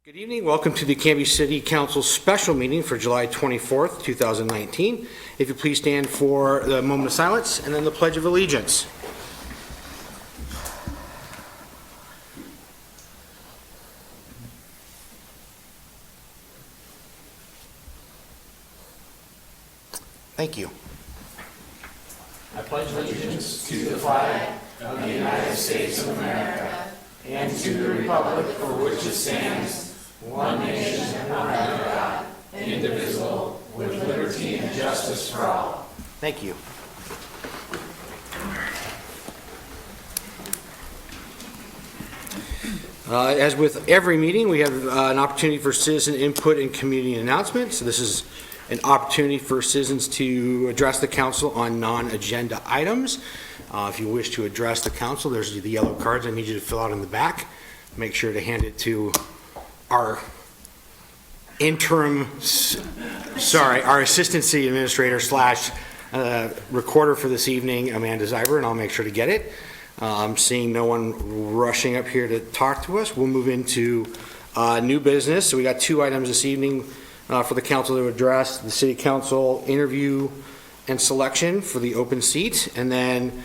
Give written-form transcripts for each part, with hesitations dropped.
Good evening. Welcome to the Camby City Council special meeting for July 24th, 2019. If you please stand for the moment of silence and then the Pledge of Allegiance. Thank you. I pledge allegiance to the flag of the United States of America and to the republic for which it stands, one nation under God, indivisible, with liberty and justice for all. Thank you. As with every meeting, we have an opportunity for citizen input and community announcements. So this is an opportunity for citizens to address the council on non-agenda items. If you wish to address the council, there's the yellow cards I need you to fill out in the back. Make sure to hand it to our our assistant city administrator slash recorder for this evening, Amanda Zyber, and I'll make sure to get it. I'm seeing no one rushing up here to talk to us. We'll move into new business. So we got two items this evening for the council to address: the city council interview and selection for the open seat, and then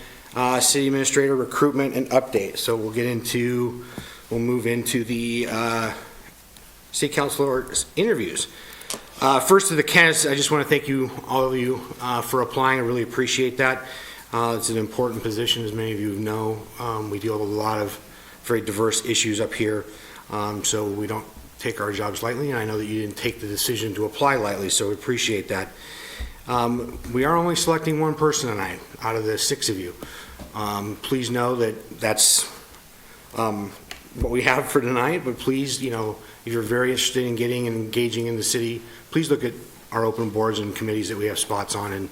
city administrator recruitment and update. So we'll move into the city councilor interviews. First to the candidates, I just want to thank you, all of you, for applying. I really appreciate that. It's an important position, as many of you know. We deal with a lot of very diverse issues up here, so we don't take our jobs lightly, and I know that you didn't take the decision to apply lightly, so we appreciate that. We are only selecting one person tonight out of the six of you. Please know that that's what we have for tonight, but please, if you're very interested in getting and engaging in the city, please look at our open boards and committees that we have spots on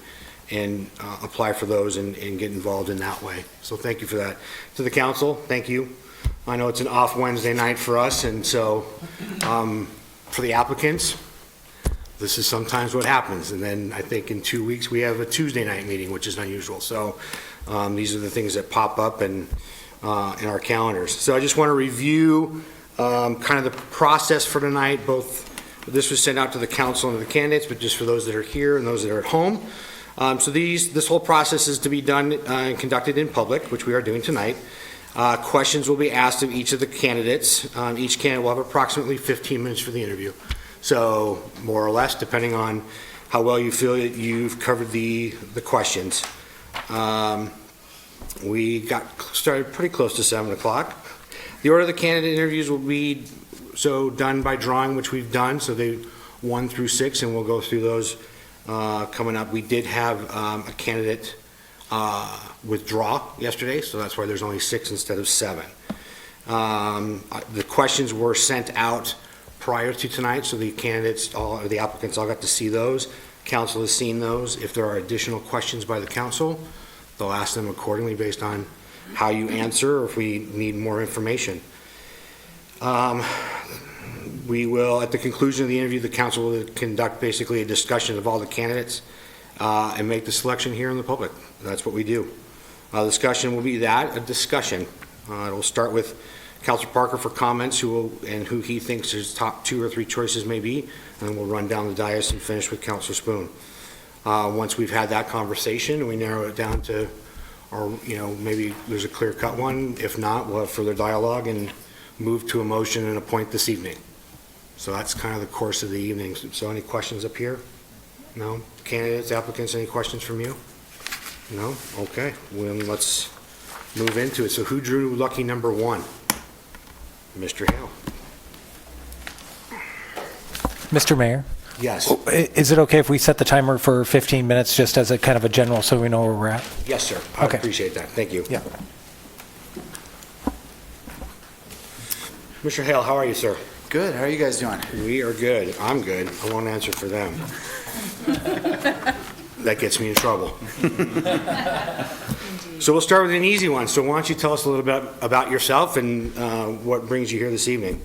and apply for those and get involved in that way. So thank you for that. To the council, thank you. I know it's an off Wednesday night for us, and so for the applicants, this is sometimes what happens. And then I think in 2 weeks we have a Tuesday night meeting, which is unusual. So these are the things that pop up in our calendars. So I just want to review kind of the process for tonight. Both this was sent out to the council and to the candidates, but just for those that are here and those that are at home. So this whole process is to be done and conducted in public, which we are doing tonight. Questions will be asked of each of the candidates. Each candidate will have approximately 15 minutes for the interview. So more or less, depending on how well you feel that you've covered the questions. We got started pretty close to 7 o'clock. The order of the candidate interviews will be done by drawing, which we've done. So they 1 through 6, and we'll go through those coming up. We did have a candidate withdraw yesterday, so that's why there's only 6 instead of 7. The questions were sent out prior to tonight, so the candidates, the applicants all got to see those. Council has seen those. If there are additional questions by the council, they'll ask them accordingly based on how you answer or if we need more information. We will, at the conclusion of the interview, the council will conduct basically a discussion of all the candidates and make the selection here in the public. That's what we do. Discussion will be a discussion. It will start with Councilor Parker for comments who he thinks his top 2 or 3 choices may be, and then we'll run down the dais and finish with Councilor Spoon. Once we've had that conversation, we narrow it down to, or maybe there's a clear-cut one. If not, we'll have further dialogue and move to a motion and appoint this evening. So that's kind of the course of the evening. So any questions up here? No? Candidates, applicants, any questions from you? No? Okay. Well, let's move into it. So who drew lucky number 1? Mr. Hale. Mr. Mayor? Yes. Is it okay if we set the timer for 15 minutes just as a kind of a general so we know where we're at? Yes, sir. I Okay. appreciate that. Thank you. Yeah. Mr. Hale, how are you, sir? Good. How are you guys doing? We are good. I'm good. I won't answer for them. That gets me in trouble. So we'll start with an easy one. So why don't you tell us a little bit about yourself and what brings you here this evening?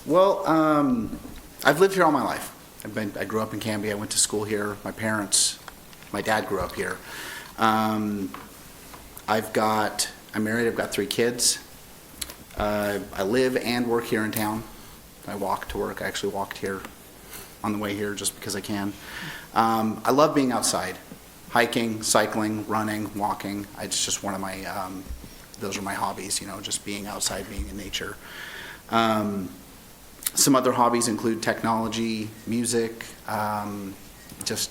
Well, I've lived here all my life. I grew up in Camby. I went to school here. My dad grew up here. I'm married. I've got 3 kids. I live and work here in town. I walk to work. I actually walked here on the way here just because I can. I love being outside, hiking, cycling, running, walking. It's just one of my, those are my hobbies, just being outside, being in nature. Some other hobbies include technology, music, just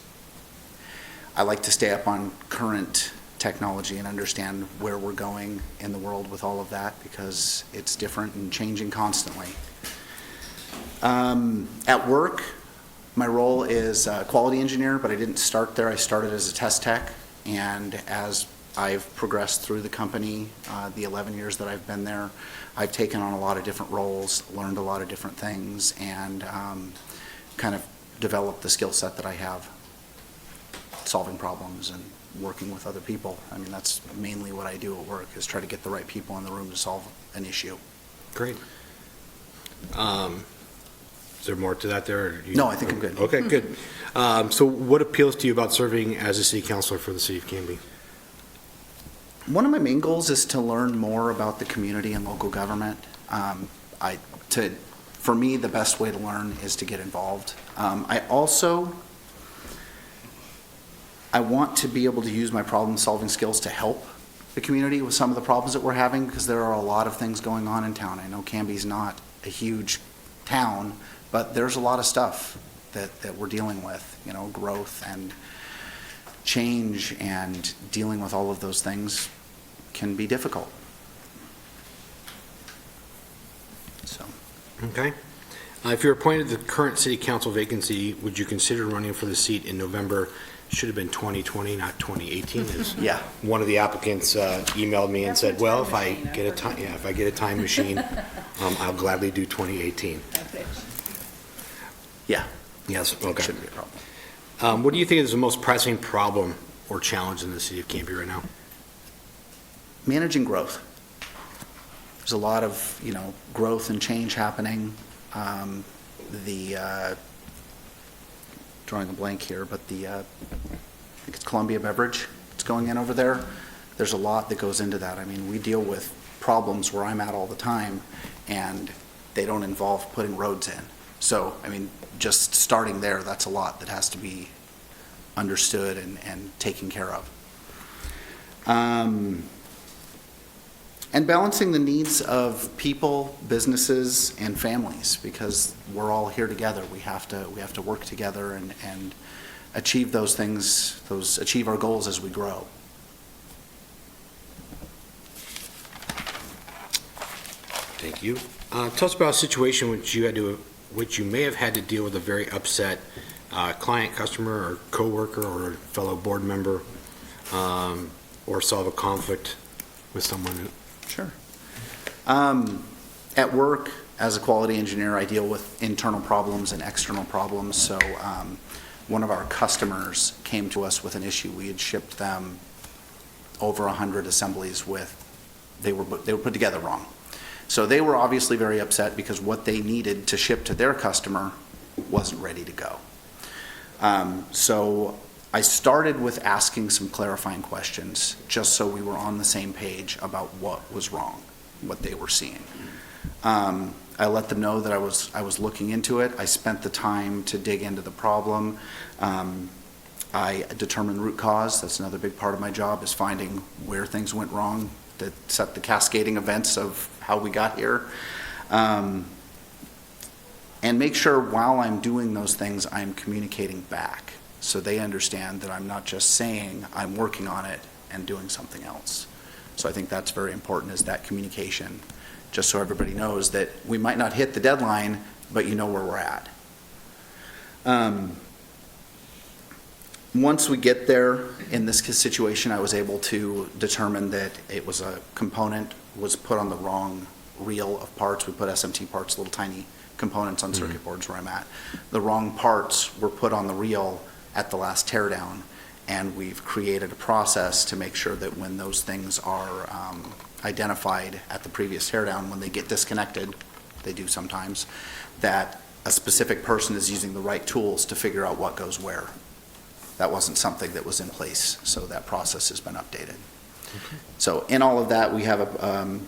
I like to stay up on current technology and understand where we're going in the world with all of that because it's different and changing constantly. At work, my role is quality engineer, but I didn't start there. I started as a test tech, and as I've progressed through the company, the 11 years that I've been there, I've taken on a lot of different roles, learned a lot of different things, and kind of developed the skill set that I have, solving problems and working with other people. I mean, that's mainly what I do at work, is try to get the right people in the room to solve an issue. Great. Is there more to that there? Or No, I think I'm good. Okay, good. So what appeals to you about serving as a city councilor for the city of Camby? One of my main goals is to learn more about the community and local government. For me, the best way to learn is to get involved. I want to be able to use my problem-solving skills to help the community with some of the problems that we're having, because there are a lot of things going on in town. I know Camby's not a huge town, but there's a lot of stuff that we're dealing with, growth and change, and dealing with all of those things can be difficult. So. Okay. If you're appointed to the current city council vacancy, would you consider running for the seat in November? Should have been 2020, not 2018. Yeah. One of the applicants emailed me and said, well, if I get a time machine, I'll gladly do 2018. Yeah. Yes, okay. Shouldn't be a problem. What do you think is the most pressing problem or challenge in the city of Camby right now? Managing growth. There's a lot of, growth and change happening. Drawing a blank here, but I think it's Columbia Beverage that's going in over there. There's a lot that goes into that. I mean, we deal with problems where I'm at all the time, and they don't involve putting roads in. So, I mean, just starting there, that's a lot that has to be understood and taken care of. And balancing the needs of people, businesses, and families, because we're all here together. We have to work together and achieve those things, achieve our goals as we grow. Thank you. Tell us about a situation which you may have had to deal with a very upset client, customer, or coworker, or fellow board member, or solve a conflict with someone. Sure. At work, as a quality engineer, I deal with internal problems and external problems. So one of our customers came to us with an issue. We had shipped them over 100 assemblies they were put together wrong. So they were obviously very upset because what they needed to ship to their customer wasn't ready to go. So I started with asking some clarifying questions, just so we were on the same page about what was wrong, what they were seeing. I let them know that I was looking into it. I spent the time to dig into the problem. I determined root cause. That's another big part of my job, is finding where things went wrong, that set the cascading events of how we got here. And make sure while I'm doing those things, I'm communicating back, so they understand that I'm not just saying I'm working on it and doing something else. So I think that's very important, is that communication, just so everybody knows that we might not hit the deadline, but you know where we're at. Once we get there, in this situation, I was able to determine that it was a component was put on the wrong reel of parts. We put SMT parts, little tiny components on circuit boards where I'm at. The wrong parts were put on the reel at the last teardown, and we've created a process to make sure that when those things are identified at the previous teardown, when they get disconnected, they do sometimes, that a specific person is using the right tools to figure out what goes where. That wasn't something that was in place, so that process has been updated. Okay. So in all of that, we have a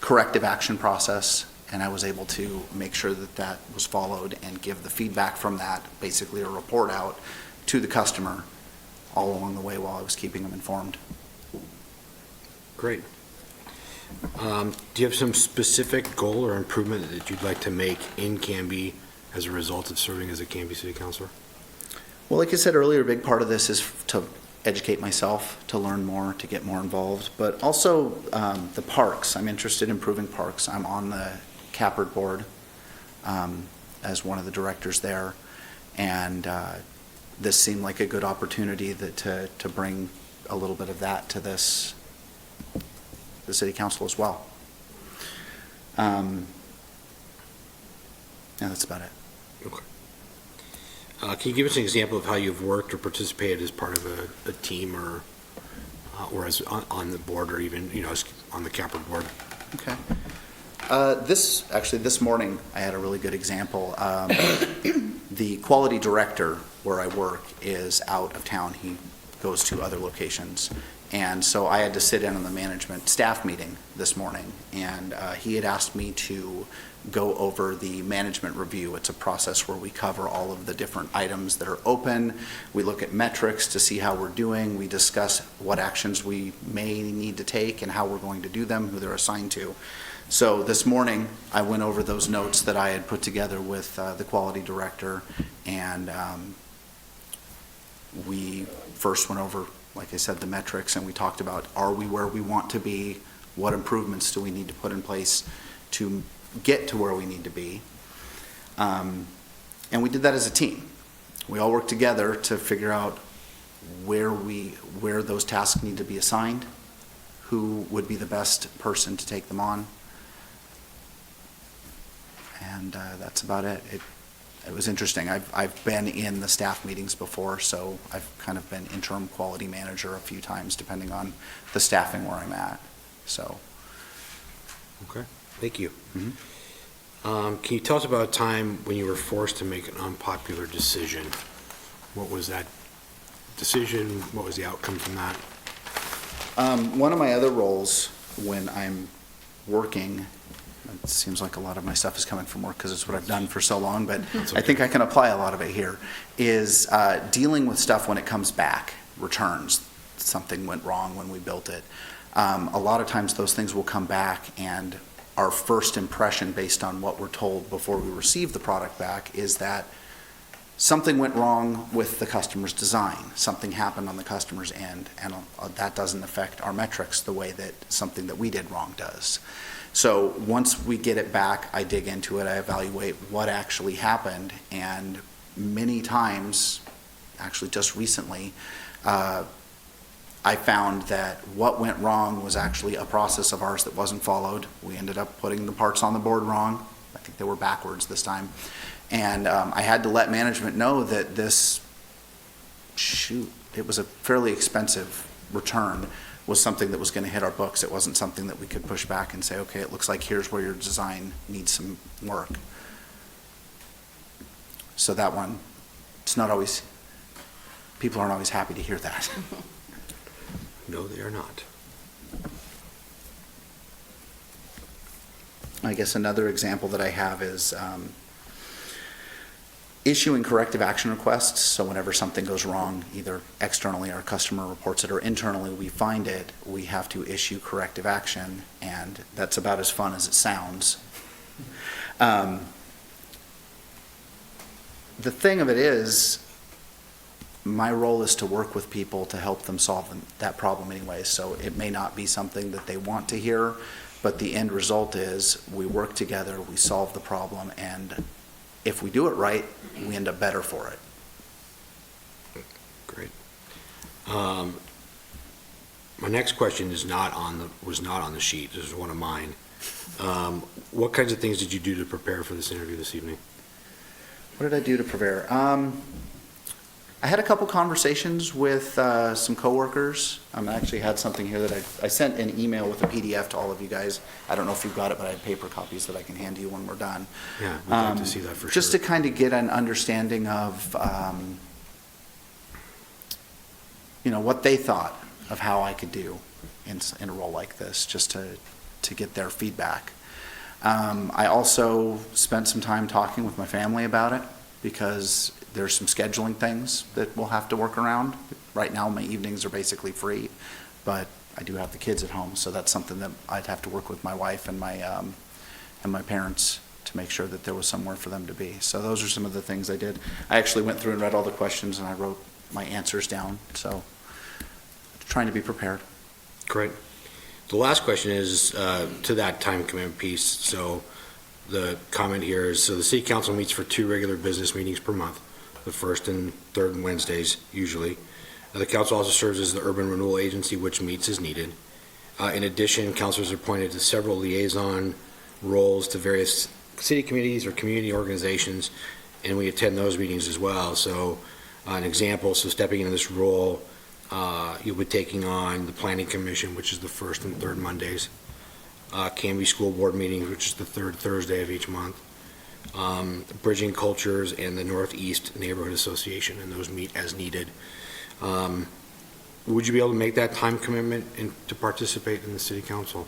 corrective action process, and I was able to make sure that that was followed and give the feedback from that, basically a report out to the customer all along the way while I was keeping them informed. Great. Do you have some specific goal or improvement that you'd like to make in Camby as a result of serving as a Camby City Councilor? Well, like I said earlier, a big part of this is to educate myself, to learn more, to get more involved, but also the parks. I'm interested in improving parks. I'm on the Capper board as one of the directors there, and this seemed like a good opportunity to bring a little bit of that to the City Council as well. Yeah, that's about it. Okay. Can you give us an example of how you've worked or participated as part of a team or as on the board or even, as on the Capper board? Okay. This morning, I had a really good example. The quality director where I work is out of town. He goes to other locations. And so I had to sit in on the management staff meeting this morning, and he had asked me to go over the management review. It's a process where we cover all of the different items that are open. We look at metrics to see how we're doing. We discuss what actions we may need to take and how we're going to do them, who they're assigned to. So this morning, I went over those notes that I had put together with the quality director, and we first went over, like I said, the metrics, and we talked about, are we where we want to be? What improvements do we need to put in place to get to where we need to be? And we did that as a team. We all worked together to figure out where those tasks need to be assigned, who would be the best person to take them on. And that's about it. It was interesting. I've been in the staff meetings before, so I've kind of been interim quality manager a few times, depending on the staffing where I'm at. So. Okay, thank you. Mm-hmm. Can you tell us about a time when you were forced to make an unpopular decision? What was that decision? What was the outcome from that? One of my other roles when I'm working, it seems like a lot of my stuff is coming from work because it's what I've done for so long, but okay. I think I can apply a lot of it here, is dealing with stuff when it comes back, returns. Something went wrong when we built it. A lot of times those things will come back, and our first impression based on what we're told before we receive the product back is that something went wrong with the customer's design. Something happened on the customer's end, and that doesn't affect our metrics the way that something that we did wrong does. So once we get it back, I dig into it, I evaluate what actually happened, and many times, actually just recently, I found that what went wrong was actually a process of ours that wasn't followed. We ended up putting the parts on the board wrong. I think they were backwards this time. And I had to let management know that it was a fairly expensive return, was something that was going to hit our books. It wasn't something that we could push back and say, okay, it looks like here's where your design needs some work. So that one, people aren't always happy to hear that. No, they are not. I guess another example that I have is issuing corrective action requests. So whenever something goes wrong, either externally our customer reports it or internally we find it, we have to issue corrective action, and that's about as fun as it sounds. The thing of it is, my role is to work with people to help them solve that problem anyway. So it may not be something that they want to hear, but the end result is we work together, we solve the problem, and if we do it right, we end up better for it. Great. My next question was not on the sheet. This is one of mine. What kinds of things did you do to prepare for this interview this evening? What did I do to prepare? I had a couple conversations with some coworkers. I actually had something here that I sent an email with a PDF to all of you guys. I don't know if you've got it, but I have paper copies that I can hand you when we're done. Yeah, we'd like to see that for just sure. to kind of get an understanding of, what they thought of how I could do in a role like this, just to get their feedback. I also spent some time talking with my family about it because there's some scheduling things that we'll have to work around. Right now, my evenings are basically free, but I do have the kids at home, so that's something that I'd have to work with my wife and my parents to make sure that there was somewhere for them to be. So those are some of the things I did. I actually went through and read all the questions and I wrote my answers down, so trying to be prepared. Great. The last question is to that time commitment piece. So the comment here is, so the city council meets for 2 regular business meetings per month, the first and third Wednesdays usually. The council also serves as the urban renewal agency, which meets as needed. In addition, councilors are appointed to several liaison roles to various city committees or community organizations, and we attend those meetings as well. So an example, so stepping into this role, you'll be taking on the Planning Commission, which is the first and third Mondays, Camby School Board meetings, which is the third Thursday of each month, Bridging Cultures and the Northeast Neighborhood Association, and those meet as needed. Would you be able to make that time commitment to participate in the city council?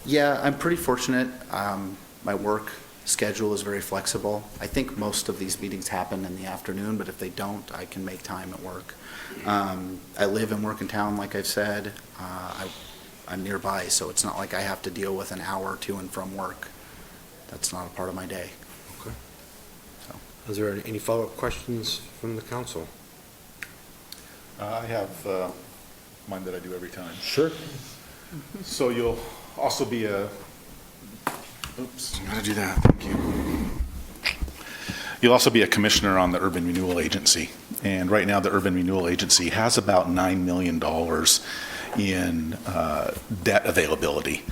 Yeah, I'm pretty fortunate. My work schedule is very flexible. I think most of these meetings happen in the afternoon, but if they don't, I can make time at work. I live and work in town, like I've said. I'm nearby, so it's not like I have to deal with an hour to and from work. That's not a part of my day. Okay. So. Is there any follow-up questions from the council? I have mine that I do every time. Sure. So you'll also be a, oops. Gotta do that, thank you. You'll also be a commissioner on the Urban Renewal Agency. And right now, the Urban Renewal Agency has about $9 million in debt availability.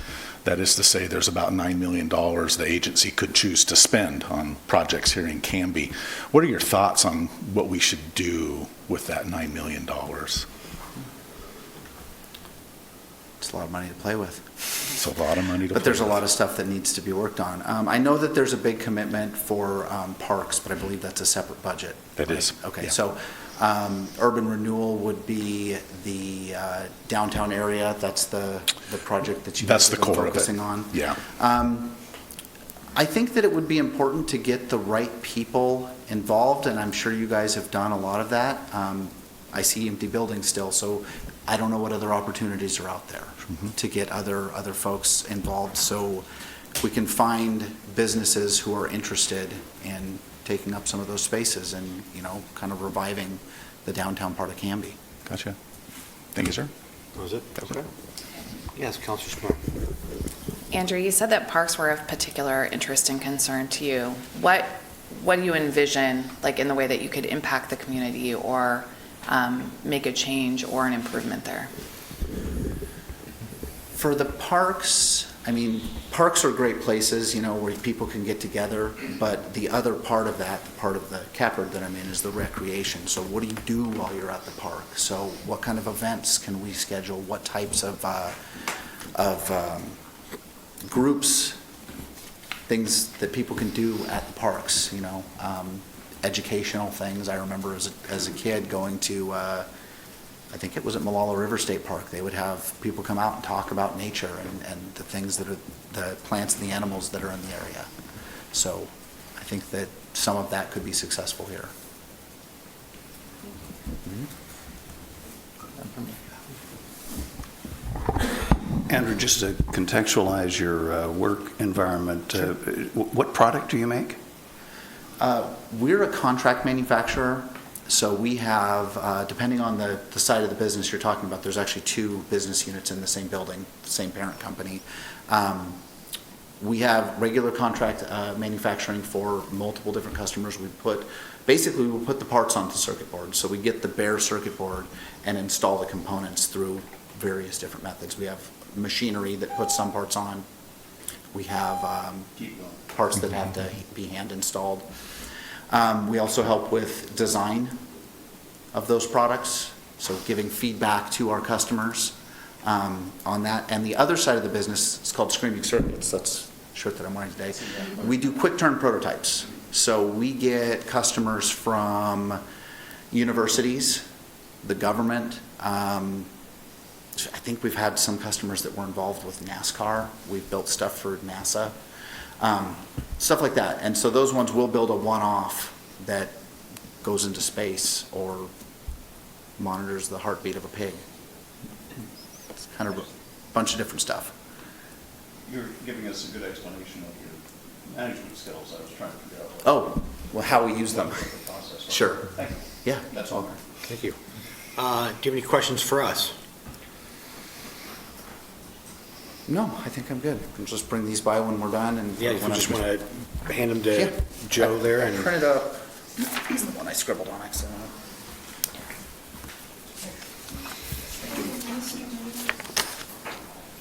That is to say, there's about $9 million the agency could choose to spend on projects here in Camby. What are your thoughts on what we should do with that $9 million? It's a lot of money to play with. It's a lot of money to But there's a play lot with. of stuff that needs to be worked on. I know that there's a big commitment for parks, but I believe that's a separate budget. That is, Okay, yeah. so urban renewal would be the downtown area. That's the project that you That's guys the have been core of it. focusing on. Yeah. I think that it would be important to get the right people involved, and I'm sure you guys have done a lot of that. I see empty buildings still, so I don't know what other opportunities are out there to get other folks involved, so we can find businesses who are interested in taking up some of those spaces and, kind of reviving the downtown part of Camby. Gotcha. Thank you, sir. That was it? That was it. Yes, Councilor Smart. Andrew, you said that parks were of particular interest and concern to you. What do you envision, like in the way that you could impact the community or make a change or an improvement there? For the parks, parks are great places, where people can get together, but the other part of that, part of the capper that I'm in, is the recreation. So what do you do while you're at the park? So what kind of events can we schedule? What types of groups, things that people can do at the parks, educational things. I remember as a kid going to, I think it was at Malala River State Park. They would have people come out and talk about nature and the things that are, the plants and the animals that are in the area. So I think that some of that could be successful here. Andrew, just to contextualize your work environment, what product do you make? We're a contract manufacturer, so we have, depending on the side of the business you're talking about, there's actually 2 business units in the same building, the same parent company. We have regular contract manufacturing for multiple different customers. We put the parts onto the circuit board. So we get the bare circuit board and install the components through various different methods. We have machinery that puts some parts on. We have parts that have to be hand installed. We also help with design of those products, so giving feedback to our customers on that. And the other side of the business is called Screaming Circuits. That's the shirt that I'm wearing today. We do quick turn prototypes. So we get customers from universities, the government. I think we've had some customers that were involved with NASCAR. We've built stuff for NASA. Stuff like that. And so those ones will build a one-off that goes into space or monitors the heartbeat of a pig. It's kind of a bunch of different stuff. You're giving us a good explanation of your management skills. I was trying to figure out what Oh, well, how we use them. the process was. Sure. Thank you. Yeah. That's all. Thank you. Do you have any questions for us? No, I think I'm good. I'll just bring these by when we're done and. Yeah, if you just want to hand them Yeah. to Joe there I and. printed up, this is the one I scribbled on accidentally.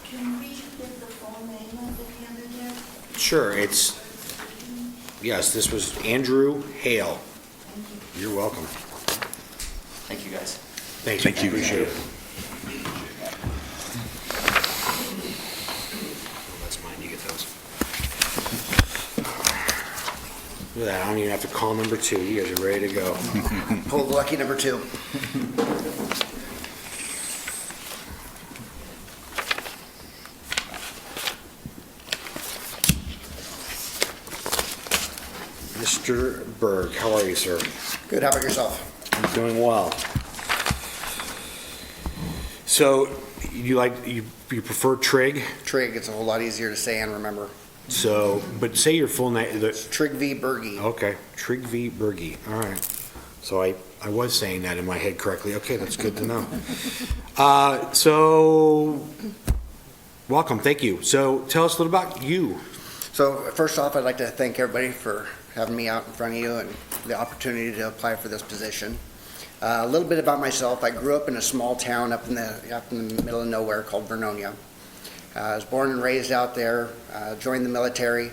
Can we get the full name of the candidate? Sure, yes, this was Andrew Hale. You're welcome. Thank you, guys. Thanks. Thank you. Appreciate it. That's mine, you get those. Look at that, I don't even have to call number 2, you guys are ready to go. Pulled lucky number 2. Mr. Berg, how are you, sir? Good, how about yourself? I'm doing well. So, you prefer Trig? Trig, it's a whole lot easier to say and remember. So, but say your full name, Trig V. Berge. okay, Trig V. Berge, all right. So I was saying that in my head correctly. Okay, that's good to know. So, welcome, thank you. So tell us a little about you. So first off, I'd like to thank everybody for having me out in front of you and the opportunity to apply for this position. A little bit about myself. I grew up in a small town up in the middle of nowhere called Vernonia. I was born and raised out there, joined the military,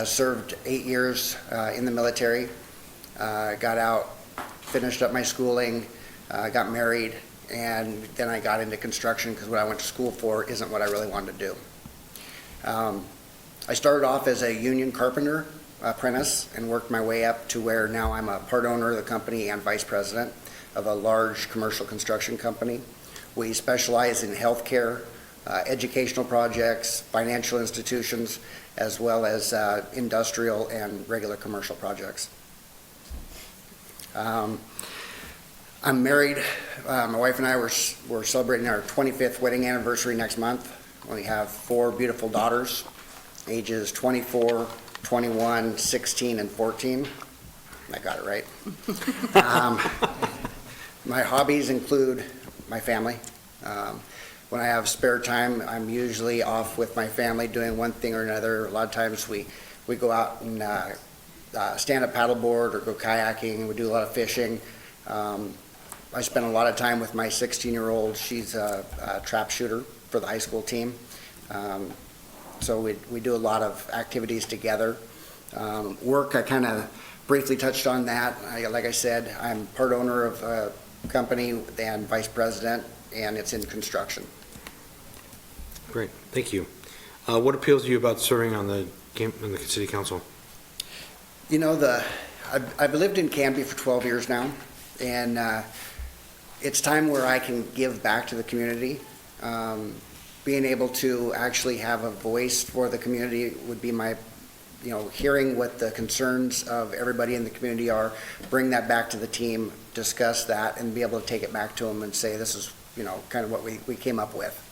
served 8 years in the military, got out, finished up my schooling, got married, and then I got into construction because what I went to school for isn't what I really wanted to do. I started off as a union carpenter apprentice and worked my way up to where now I'm a part owner of the company and vice president of a large commercial construction company. We specialize in healthcare, educational projects, financial institutions, as well as industrial and regular commercial projects. I'm married. My wife and I we're celebrating our 25th wedding anniversary next month. We have 4 beautiful daughters, ages 24, 21, 16, and 14. I got it right. My hobbies include my family. When I have spare time, I'm usually off with my family doing one thing or another. A lot of times we go out and stand up paddleboard or go kayaking. We do a lot of fishing. I spend a lot of time with my 16-year-old. She's a trap shooter for the high school team. So we do a lot of activities together. Work, I kind of briefly touched on that. Like I said, I'm part owner of a company and vice president, and it's in construction. Great, thank you. What appeals to you about serving on the city council? You know, I've lived in Camby for 12 years now, and it's time where I can give back to the community. Being able to actually have a voice for the community would be my, hearing what the concerns of everybody in the community are, bring that back to the team, discuss that, and be able to take it back to them and say, this is, kind of what we came up with.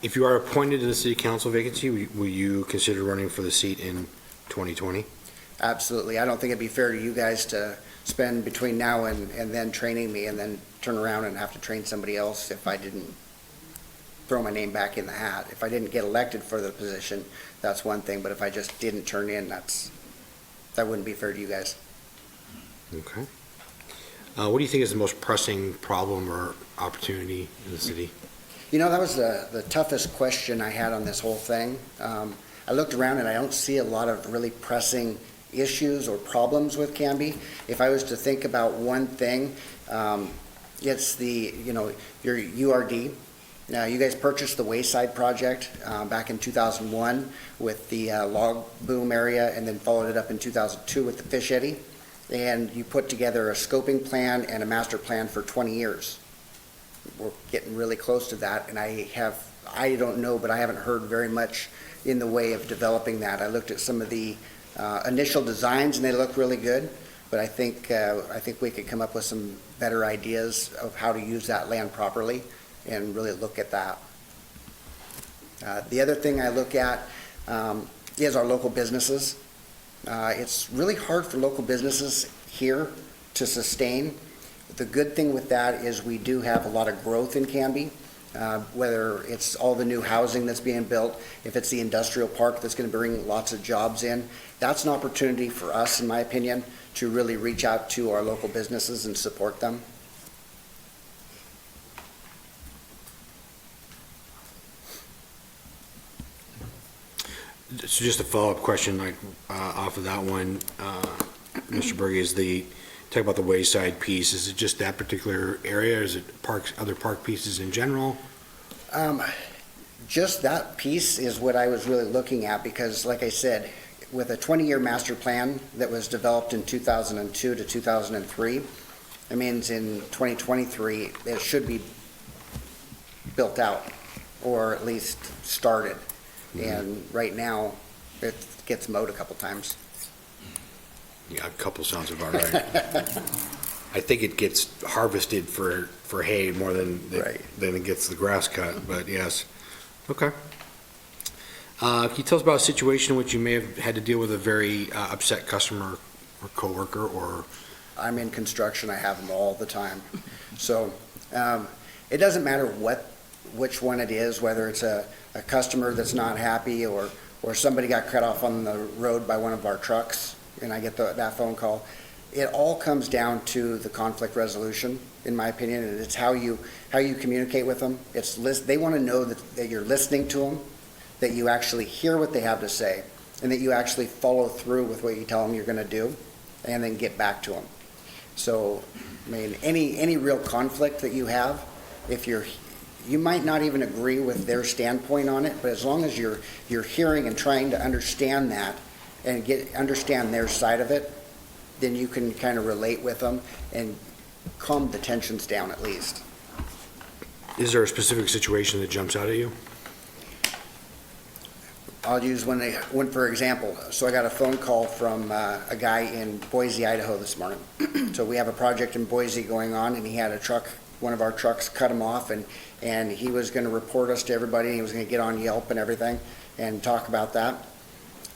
If you are appointed to the city council vacancy, will you consider running for the seat in 2020? Absolutely. I don't think it'd be fair to you guys to spend between now and then training me and then turn around and have to train somebody else if I didn't throw my name back in the hat. If I didn't get elected for the position, that's one thing, but if I just didn't turn in, that wouldn't be fair to you guys. Okay. What do you think is the most pressing problem or opportunity in the city? That was the toughest question I had on this whole thing. I looked around and I don't see a lot of really pressing issues or problems with Camby. If I was to think about one thing, it's your URD. Now, you guys purchased the Wayside project back in 2001 with the log boom area, and then followed it up in 2002 with the fish eddy. And you put together a scoping plan and a master plan for 20 years. we're getting really close to that, and I don't know, but I haven't heard very much in the way of developing that. I looked at some of the initial designs, and they look really good, but I think we could come up with some better ideas of how to use that land properly and really look at that. The other thing I look at is our local businesses. It's really hard for local businesses here to sustain. The good thing with that is we do have a lot of growth in Camby, whether it's all the new housing that's being built, if it's the industrial park that's going to bring lots of jobs in. That's an opportunity for us, in my opinion, to really reach out to our local businesses and support them. So just a follow-up question, like, off of that one, Mr. Berge, is talk about the wayside piece, is it just that particular area, or is it parks, other park pieces in general? Just that piece is what I was really looking at, because like I said, with a 20-year master plan that was developed in 2002 to 2003, it means in 2023, it should be built out, or at least started. And right now, it gets mowed a couple times. Yeah, a couple sounds about right. I think it gets harvested for hay more than it gets the grass cut, but yes. Okay. Can you tell us about a situation in which you may have had to deal with a very upset customer or coworker, or? I'm in construction, I have them all the time. So it doesn't matter which one it is, whether it's a customer that's not happy, or somebody got cut off on the road by one of our trucks, and I get that phone call. It all comes down to the conflict resolution, in my opinion, and it's how you communicate with them. They want to know that you're listening to them, that you actually hear what they have to say, and that you actually follow through with what you tell them you're going to do, and then get back to them. So, I mean, any real conflict that you have, you might not even agree with their standpoint on it, but as long as you're hearing and trying to understand that and understand their side of it, then you can kind of relate with them and calm the tensions down at least. Is there a specific situation that jumps out at you? I'll use one for example. So I got a phone call from a guy in Boise, Idaho this morning. So we have a project in Boise going on, and he had one of our trucks cut him off, and he was going to report us to everybody, and he was going to get on Yelp and everything and talk about that.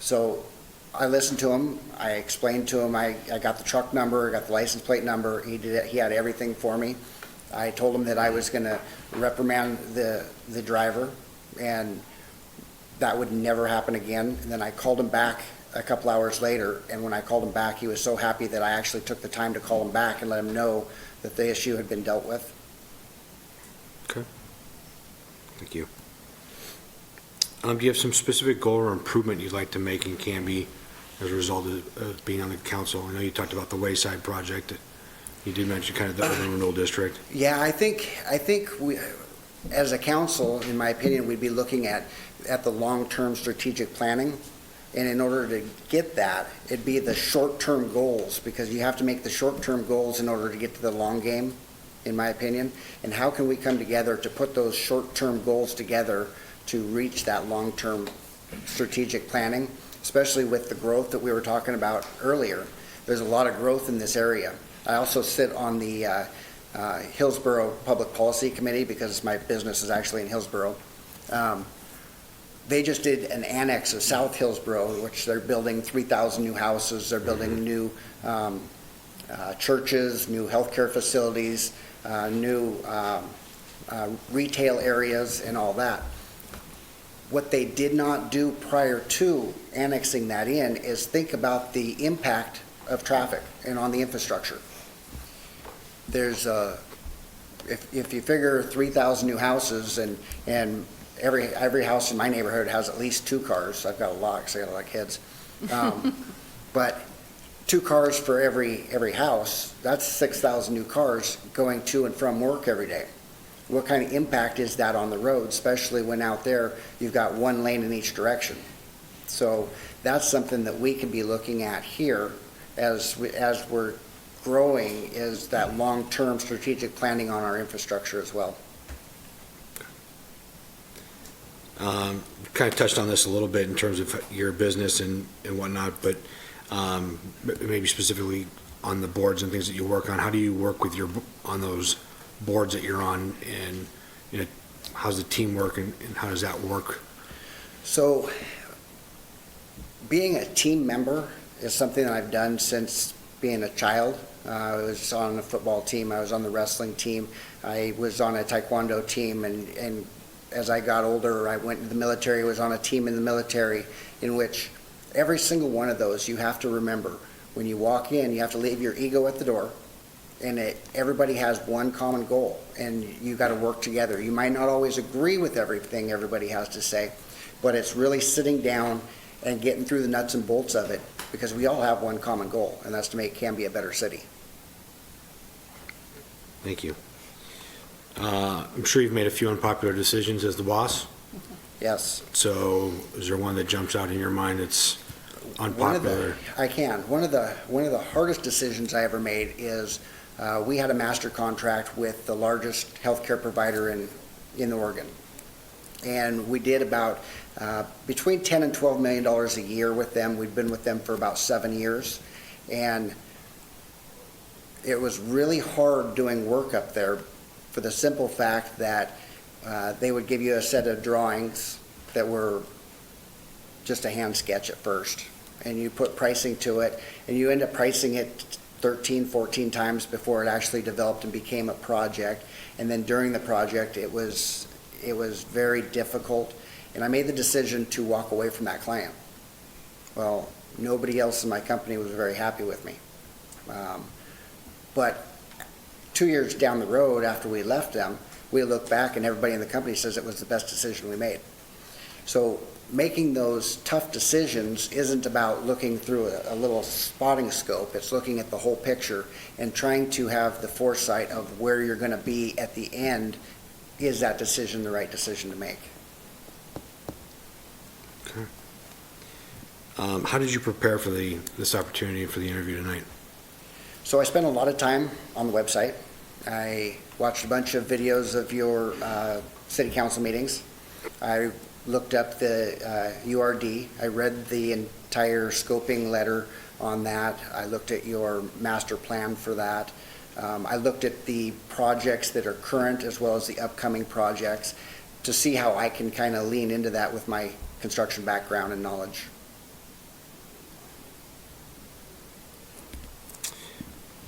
So I listened to him. I explained to him, I got the truck number, I got the license plate number. He had everything for me. I told him that I was going to reprimand the driver, and that would never happen again. And then I called him back a couple hours later, and when I called him back, he was so happy that I actually took the time to call him back and let him know that the issue had been dealt with. Okay. Thank you. Do you have some specific goal or improvement you'd like to make in Camby as a result of being on the council? I know you talked about the Wayside project. You did mention kind of the urban renewal district. Yeah, I think we, as a council, in my opinion, we'd be looking at the long-term strategic planning. And in order to get that, it'd be the short-term goals, because you have to make the short-term goals in order to get to the long game, in my opinion. And how can we come together to put those short-term goals together to reach that long-term strategic planning, especially with the growth that we were talking about earlier. There's a lot of growth in this area. I also sit on the Hillsborough Public Policy Committee, because my business is actually in Hillsborough. They just did an annex of South Hillsborough, which they're building 3,000 new houses. They're building new churches, new healthcare facilities, new retail areas, and all that. What they did not do prior to annexing that in is think about the impact of traffic and on the infrastructure. There's if you figure 3,000 new houses, and every house in my neighborhood has at least 2 cars. I've got a lot because I got a lot of kids. But 2 cars for every house, that's 6,000 new cars going to and from work every day. What kind of impact is that on the road, especially when out there you've got 1 lane in each direction? So that's something that we can be looking at here as we're growing is that long-term strategic planning on our infrastructure as well. Kind of touched on this a little bit in terms of your business and whatnot, but maybe specifically on the boards and things that you work on. How do you work with on those boards that you're on, and how's the teamwork and how does that work? So being a team member is something that I've done since being a child. I was on the football team, I was on the wrestling team, I was on a taekwondo team, and as I got older, I went into the military, was on a team in the military, in which every single one of those, you have to remember, when you walk in, you have to leave your ego at the door, and everybody has one common goal, and you got to work together. You might not always agree with everything everybody has to say, but it's really sitting down and getting through the nuts and bolts of it, because we all have one common goal, and that's to make Camby a better city. Thank you. I'm sure you've made a few unpopular decisions as the boss. Yes. So is there one that jumps out in your mind that's unpopular? One of the hardest decisions I ever made is we had a master contract with the largest healthcare provider in Oregon. And we did about between $10 and $12 million a year with them. We'd been with them for about 7 years. And it was really hard doing work up there for the simple fact that they would give you a set of drawings that were just a hand sketch at first. And you put pricing to it, and you end up pricing it 13, 14 times before it actually developed and became a project. And then during the project, it was very difficult. And I made the decision to walk away from that client. Well, nobody else in my company was very happy with me. But 2 years down the road after we left them, we look back and everybody in the company says it was the best decision we made. So making those tough decisions isn't about looking through a little spotting scope. It's looking at the whole picture and trying to have the foresight of where you're going to be at the end. Is that decision the right decision to make? Okay. How did you prepare for this opportunity for the interview tonight? So I spent a lot of time on the website. I watched a bunch of videos of your city council meetings. I looked up the URD. I read the entire scoping letter on that. I looked at your master plan for that. I looked at the projects that are current as well as the upcoming projects to see how I can kind of lean into that with my construction background and knowledge.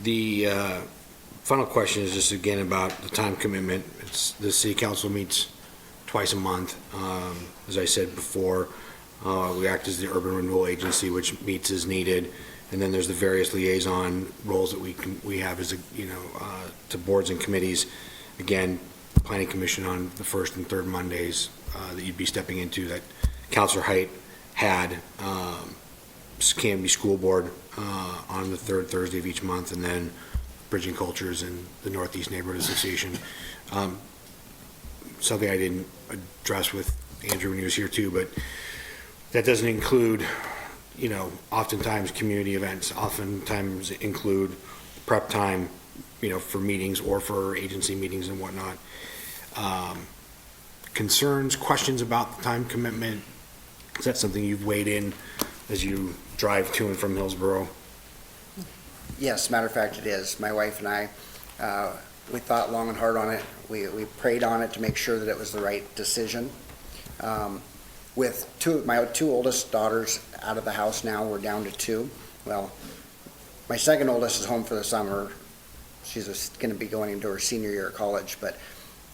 The final question is just again about the time commitment. The city council meets twice a month. As I said before, we act as the urban renewal agency, which meets as needed. And then there's the various liaison roles that we have as to boards and committees. Again, planning commission on the first and third Mondays that you'd be stepping into, that Councilor Height had. Camby School Board on the third Thursday of each month, and then Bridging Cultures and the Northeast Neighborhood Association. Something I didn't address with Andrew when he was here too, but that doesn't include, oftentimes community events, oftentimes include prep time, for meetings or for agency meetings and whatnot. Concerns, questions about the time commitment, is that something you've weighed in as you drive to and from Hillsborough? Yes, matter of fact, it is. My wife and I, we thought long and hard on it. We prayed on it to make sure that it was the right decision. With my two oldest daughters out of the house now, we're down to two. Well, my second oldest is home for the summer. She's going to be going into her senior year of college, but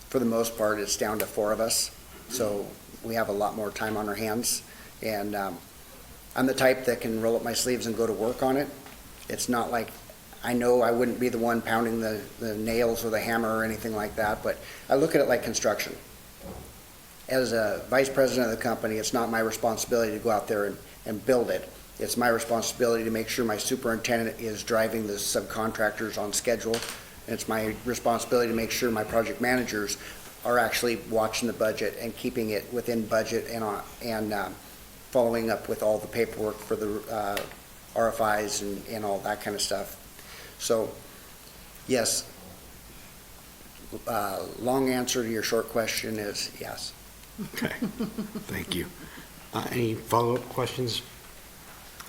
for the most part, it's down to 4 of us. So we have a lot more time on our hands. And I'm the type that can roll up my sleeves and go to work on it. It's not like, I know I wouldn't be the one pounding the nails with a hammer or anything like that, but I look at it like construction. As a vice president of the company, it's not my responsibility to go out there and build it. It's my responsibility to make sure my superintendent is driving the subcontractors on schedule. And it's my responsibility to make sure my project managers are actually watching the budget and keeping it within budget and following up with all the paperwork for the RFIs and all that kind of stuff. So, yes, long answer to your short question is yes. Okay, thank you. Any follow-up questions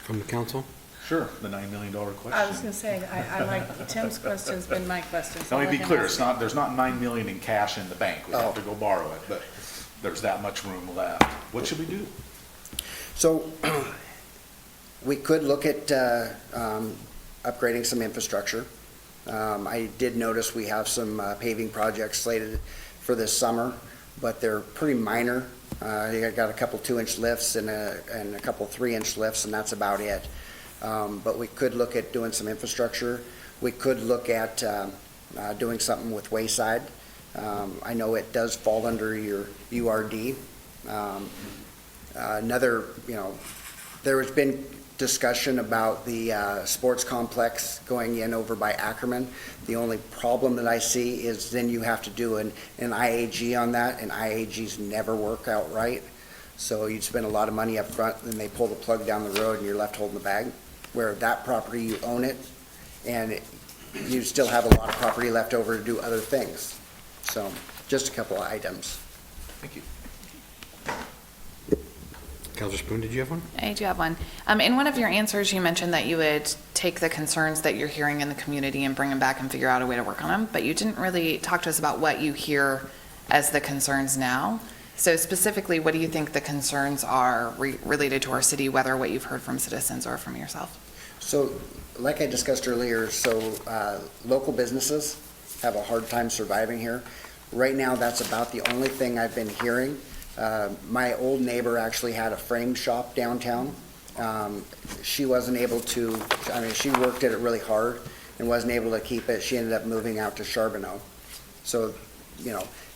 from the council? Sure, the $9 million question. I was going to say, I like, Tim's question's been my question. so Let I'll me be let him clear, ask. there's not 9 million in cash in the bank. We have to go borrow it, but there's that much room left. What should we do? So we could look at upgrading some infrastructure. I did notice we have some paving projects slated for this summer, but they're pretty minor. I got a couple 2-inch lifts and a couple 3-inch lifts, and that's about it. But we could look at doing some infrastructure. We could look at doing something with Wayside. I know it does fall under your URD. Another, there has been discussion about the sports complex going in over by Ackerman. The only problem that I see is then you have to do an IAG on that, and IAGs never work out right. So you'd spend a lot of money up front, and they pull the plug down the road, and you're left holding the bag. Where that property, you own it, and you still have a lot of property left over to do other things. So just a couple of items. Thank you. Councilor Spoon, did you have one? I do have one. In one of your answers, you mentioned that you would take the concerns that you're hearing in the community and bring them back and figure out a way to work on them, but you didn't really talk to us about what you hear as the concerns now. So specifically, what do you think the concerns are related to our city, whether what you've heard from citizens or from yourself? So, like I discussed earlier, local businesses have a hard time surviving here. Right now, that's about the only thing I've been hearing. My old neighbor actually had a frame shop downtown. She wasn't able to, she worked at it really hard and wasn't able to keep it. She ended up moving out to Charbonneau. So,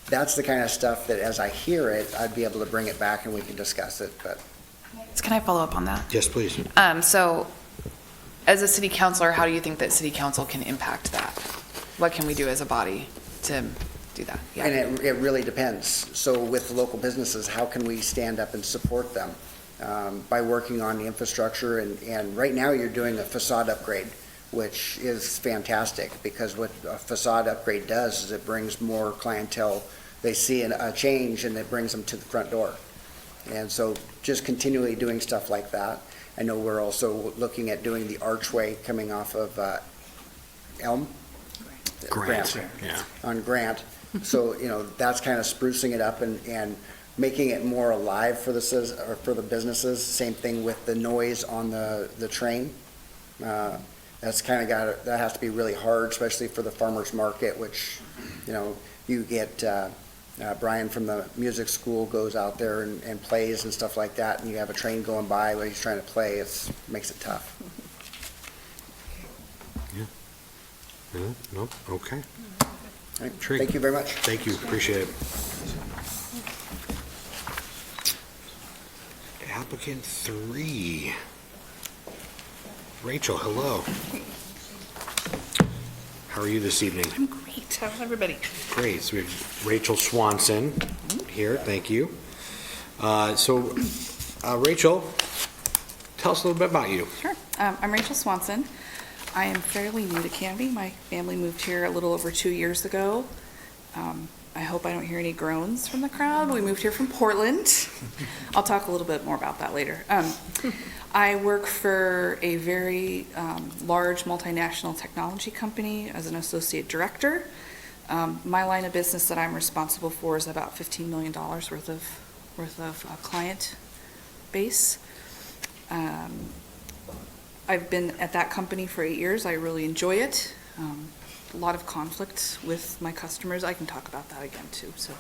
that's the kind of stuff that as I hear it, I'd be able to bring it back and we can discuss it, but. Can I follow up on that? Yes, please. So, as a city councilor, how do you think that city council can impact that? What can we do as a body to do that? Yeah. And it really depends. So with local businesses, how can we stand up and support them? By working on the infrastructure, and right now you're doing a facade upgrade, which is fantastic, because what a facade upgrade does is it brings more clientele. They see a change and it brings them to the front door. And so just continually doing stuff like that. I know we're also looking at doing the archway coming off of Elm? Grant, yeah. On Grant. So, that's kind of sprucing it up and making it more alive for the businesses. Same thing with the noise on the train. That's kind of that has to be really hard, especially for the farmer's market, which, you get Brian from the music school goes out there and plays and stuff like that, and you have a train going by while he's trying to play. It makes it tough. No? Okay. All right. Tree. Thank you very much. Thank you, appreciate it. Applicant 3. Rachel, hello. How are you this evening? I'm great. How's everybody? Great. So we have Rachel Swanson here. Thank you. Rachel, tell us a little bit about you. Sure. I'm Rachel Swanson. I am fairly new to Camby. My family moved here a little over 2 years ago. I hope I don't hear any groans from the crowd. We moved here from Portland. I'll talk a little bit more about that later. I work for a very large multinational technology company as an associate director. My line of business that I'm responsible for is about $15 million worth of client base. I've been at that company for 8 years. I really enjoy it. A lot of conflict with my customers. I can talk about that again too. So,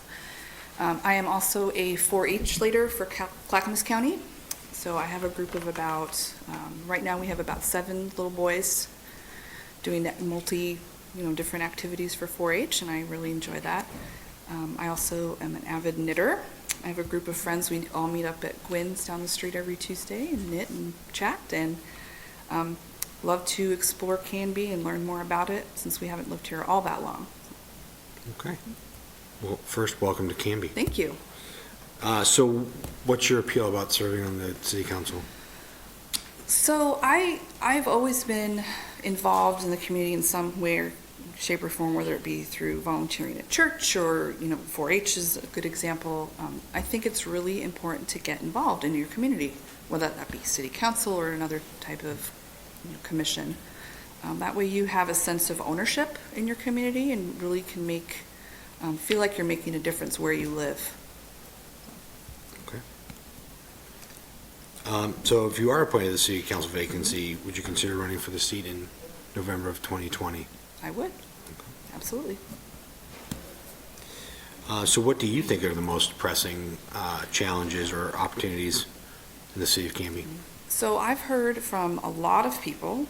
I am also a 4-H leader for Clackamas County. So I have a group of about, right now we have about 7 little boys doing different activities for 4-H, and I really enjoy that. I also am an avid knitter. I have a group of friends. We all meet up at Gwynn's down the street every Tuesday and knit and chat, and love to explore Camby and learn more about it since we haven't lived here all that long. Okay. Well, first, welcome to Camby. Thank you. So what's your appeal about serving on the city council? So I've always been involved in the community in some way or shape or form, whether it be through volunteering at church or, 4-H is a good example. I think it's really important to get involved in your community, whether that be city council or another type of commission. That way you have a sense of ownership in your community and really can feel like you're making a difference where you live. So if you are appointed to the city council vacancy, would you consider running for the seat in November of 2020? I would, absolutely. So what do you think are the most pressing challenges or opportunities in the city of Camby? So I've heard from a lot of people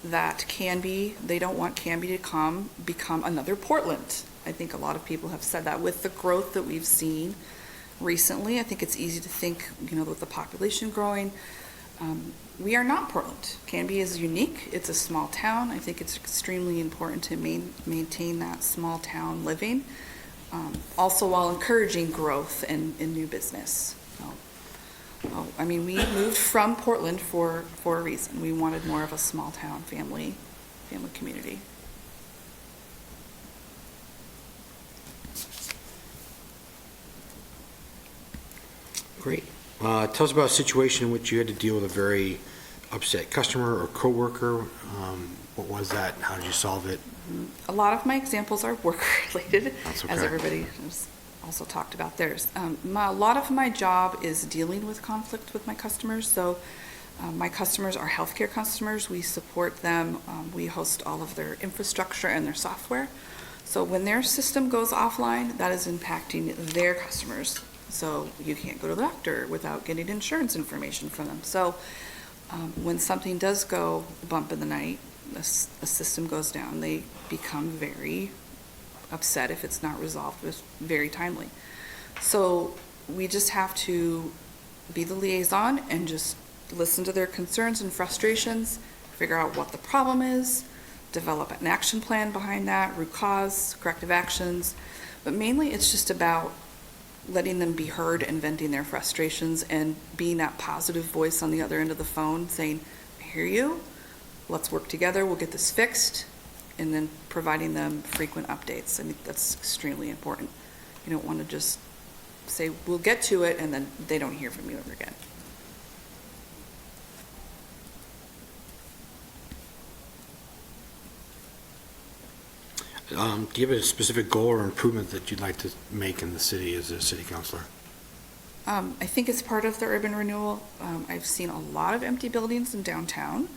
that they don't want Camby to become another Portland. I think a lot of people have said that with the growth that we've seen recently. I think it's easy to think, with the population growing, we are not Portland. Camby is unique. It's a small town. I think it's extremely important to maintain that small town living, also while encouraging growth and new business. We moved from Portland for a reason. We wanted more of a small town family community. Great. Tell us about a situation in which you had to deal with a very upset customer or coworker. What was that and how did you solve it? A lot of my examples are work-related, That's okay. as everybody has also talked about theirs. A lot of my job is dealing with conflict with my customers. So my customers are healthcare customers. We support them. We host all of their infrastructure and their software. So when their system goes offline, that is impacting their customers. So you can't go to the doctor without getting insurance information from them. So when something does go bump in the night, a system goes down, they become very upset if it's not resolved very timely. So we just have to be the liaison and just listen to their concerns and frustrations, figure out what the problem is, develop an action plan behind that, root cause, corrective actions. But mainly it's just about letting them be heard and venting their frustrations and being that positive voice on the other end of the phone saying, I hear you, let's work together, we'll get this fixed, and then providing them frequent updates. I think that's extremely important. You don't want to just say, we'll get to it, and then they don't hear from you ever again. Do you have a specific goal or improvement that you'd like to make in the city as a city councilor? I think it's part of the urban renewal. I've seen a lot of empty buildings in downtown.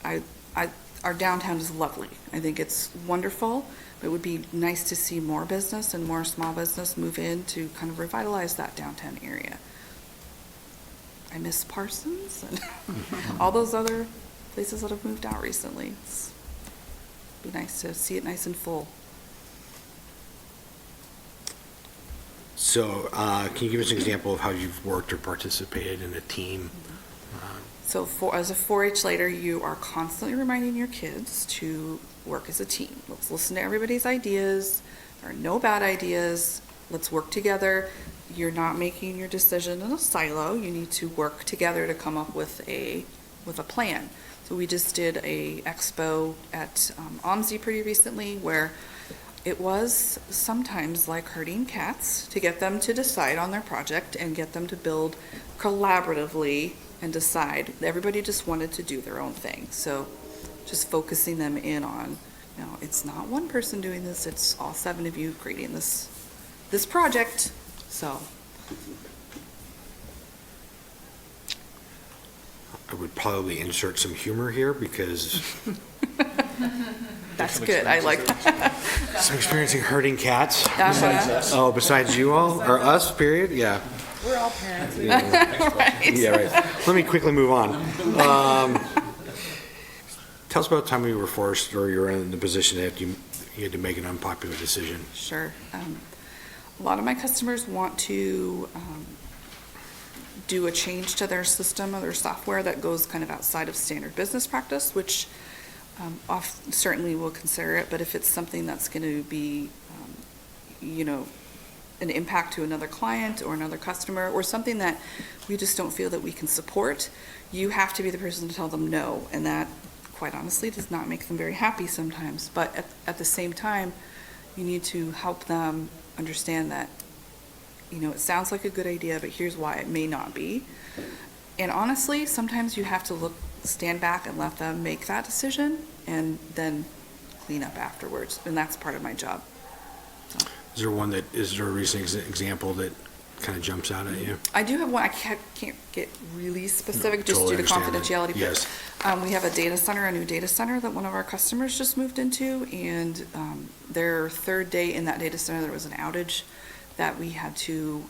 Our downtown is lovely. I think it's wonderful. It would be nice to see more business and more small business move in to kind of revitalize that downtown area. I miss Parsons and all those other places that have moved out recently. It'd be nice to see it nice and full. So can you give us an example of how you've worked or participated in a team? So as a 4-H leader, you are constantly reminding your kids to work as a team. Let's listen to everybody's ideas. There are no bad ideas. Let's work together. You're not making your decision in a silo. You need to work together to come up with a plan. So we just did a expo at OMSI pretty recently where it was sometimes like herding cats to get them to decide on their project and get them to build collaboratively and decide. Everybody just wanted to do their own thing. So just focusing them in on, it's not one person doing this, it's all 7 of you creating this project. So I would probably insert some humor here because that's good. I like that. some experiencing herding cats. Oh, besides you all or us, period? Yeah. We're all parents. Right. Yeah, right. Let me quickly move on. Tell us about the time you were forced or you were in the position that you had to make an unpopular decision. Sure. A lot of my customers want to do a change to their system or their software that goes kind of outside of standard business practice, which certainly we'll consider it, but if it's something that's going to be, an impact to another client or another customer or something that we just don't feel that we can support, you have to be the person to tell them no, and that quite honestly, does not make them very happy sometimes. But at the same time, you need to help them understand that, it sounds like a good idea, but here's why it may not be. And honestly, sometimes you have to stand back and let them make that decision and then clean up afterwards. And that's part of my job. Is there a recent example that kind of jumps out at you? I do have one. I can't get really specific just Totally due to understand that. confidentiality. Yes. But, we have a new data center that one of our customers just moved into, and their third day in that data center, there was an outage that we had to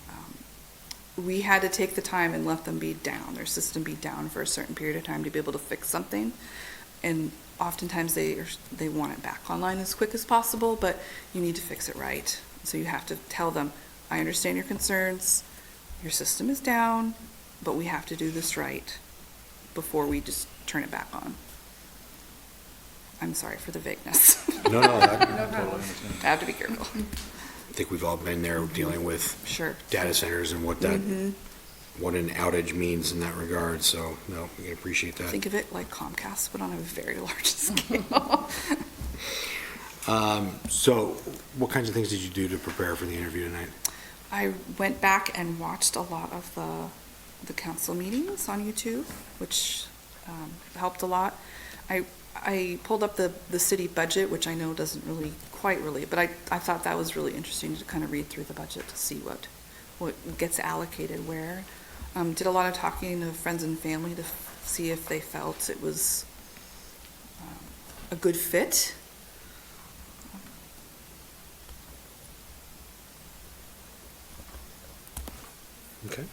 take the time and let them be down, their system be down for a certain period of time to be able to fix something. And oftentimes they want it back online as quick as possible, but you need to fix it right. So you have to tell them, I understand your concerns, your system is down, but we have to do this right before we just turn it back on. I'm sorry for the vagueness. No, I have to be careful. I think we've all been there dealing with Sure. data centers and what an outage means in that regard. So, no, we can appreciate that. Think of it like Comcast, but on a very large scale. So, what kinds of things did you do to prepare for the interview tonight? I went back and watched a lot of the council meetings on YouTube, which helped a lot. I pulled up the city budget, which I know doesn't really quite relate, but I thought that was really interesting to kind of read through the budget to see what gets allocated where. Did a lot of talking to friends and family to see if they felt it was a good fit. Okay.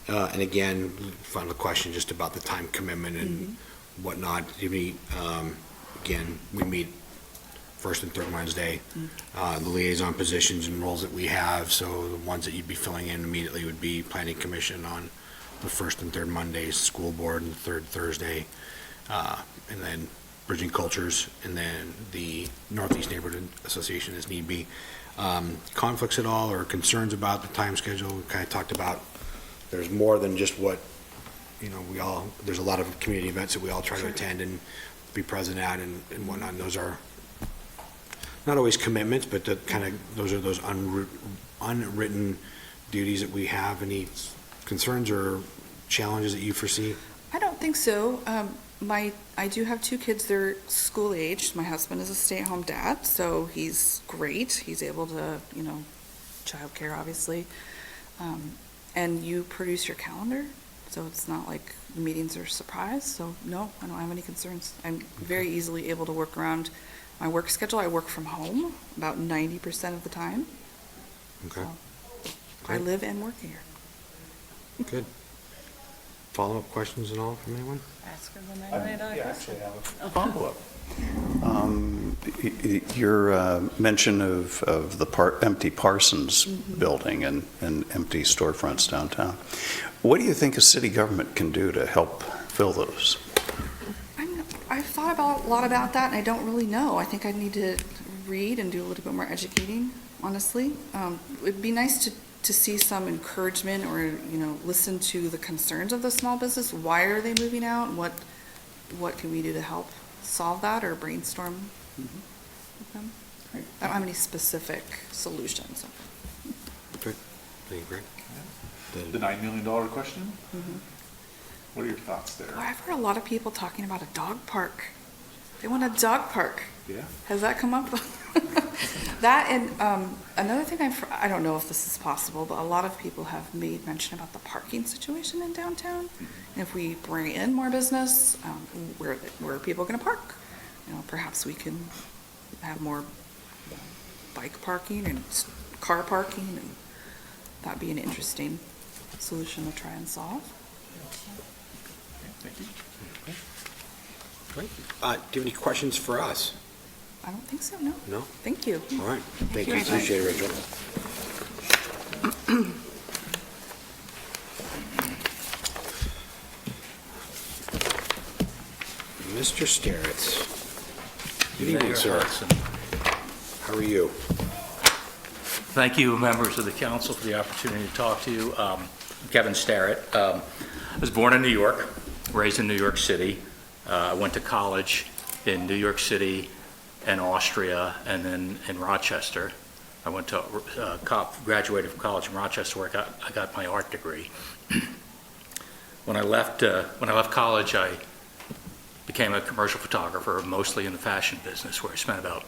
And again, final question just about the time commitment and whatnot. Again, we meet first and third Wednesday. The liaison positions and roles that we have, so the ones that you'd be filling in immediately would be Planning Commission on the first and third Mondays, School Board on the third Thursday, and then Bridging Cultures, and then the Northeast Neighborhood Association as need be. Conflicts at all or concerns about the time schedule? We kind of talked about there's more than just what, there's a lot of community events that we all try to attend and be present at and whatnot. And those are not always commitments, but those are those unwritten duties that we have. Any concerns or challenges that you foresee? I don't think so. I do have two kids. They're school aged. My husband is a stay-at-home dad, so he's great. He's able to, childcare, obviously. And you produce your calendar, so it's not like the meetings are a surprise. So no, I don't have any concerns. I'm very easily able to work around my work schedule. I work from home about 90% of the time. Okay. So I live and work here. Good. Follow-up questions at all from anyone? Ask her the $9 million question. I have a follow-up. Your mention of the empty Parsons building and empty storefronts downtown. What do you think a city government can do to help fill those? I've thought a lot about that, and I don't really know. I think I need to read and do a little bit more educating, honestly. It'd be nice to see some encouragement or, listen to the concerns of the small business. Why are they moving out? What can we do to help solve that or brainstorm with them? I don't have any specific solutions. Okay. Thank you, Greg. The $9 million question? What are your thoughts there? Oh, I've heard a lot of people talking about a dog park. They want a dog park. Yeah. Has that come up? That and another thing I don't know if this is possible, but a lot of people have made mention about the parking situation in downtown. And if we bring in more business, where are people going to park? Perhaps we can have more bike parking and car parking, and that'd be an interesting solution to try and solve. Thank you. Great. Do you have any questions for us? I don't think so, no. No? Thank you. All right. Thank you. you. Appreciate it, Rachel. Mr. Starretts. Good evening, sir. How are you? Thank you, members of the council, for the opportunity to talk to you. Kevin Starrett. I was born in New York, raised in New York City. I went to college in New York City and Austria, and then in Rochester. I went to graduated from college in Rochester, where I got my art degree. When I left college, I became a commercial photographer, mostly in the fashion business, where I spent about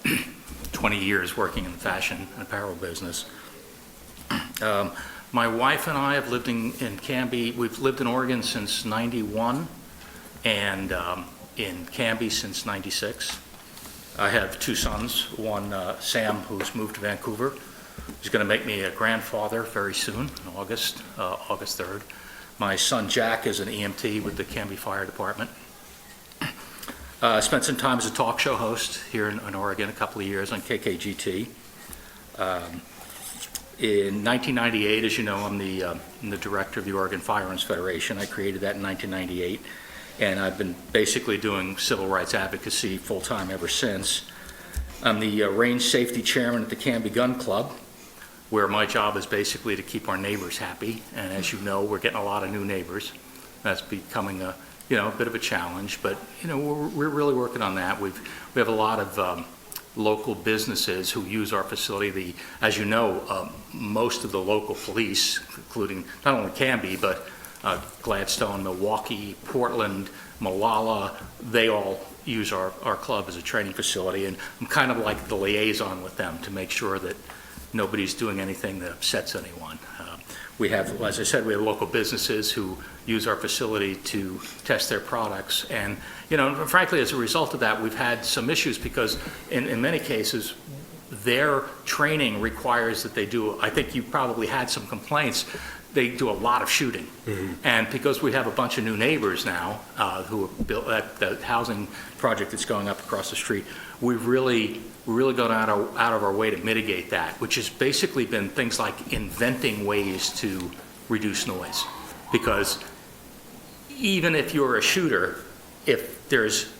20 years working in the fashion and apparel business. My wife and I have lived in Camby. We've lived in Oregon since '91, and in Camby since '96. I have two sons, one Sam, who's moved to Vancouver. He's going to make me a grandfather very soon, in August 3rd. My son Jack is an EMT with the Camby Fire Department. I spent some time as a talk show host here in Oregon, a couple of years on KKGT. In 1998, as you know, I'm the director of the Oregon Firearms Federation. I created that in 1998. And I've been basically doing civil rights advocacy full-time ever since. I'm the range safety chairman at the Camby Gun Club, where my job is basically to keep our neighbors happy. And as you know, we're getting a lot of new neighbors. That's becoming a bit of a challenge, but we're really working on that. We have a lot of local businesses who use our facility. As you know, most of the local police, including not only Camby, but Gladstone, Milwaukee, Portland, Molalla, they all use our club as a training facility, and I'm kind of like the liaison with them to make sure that nobody's doing anything that upsets anyone. We have, as I said, we have local businesses who use our facility to test their products, and frankly, as a result of that, we've had some issues because in many cases, their training requires that they do, I think you probably had some complaints, they do a lot of shooting. Mm-hmm. And because we have a bunch of new neighbors now who have built the housing project that's going up across the street, we've really gone out of our way to mitigate that, which has basically been things like inventing ways to reduce noise. Because even if you're a shooter, if there's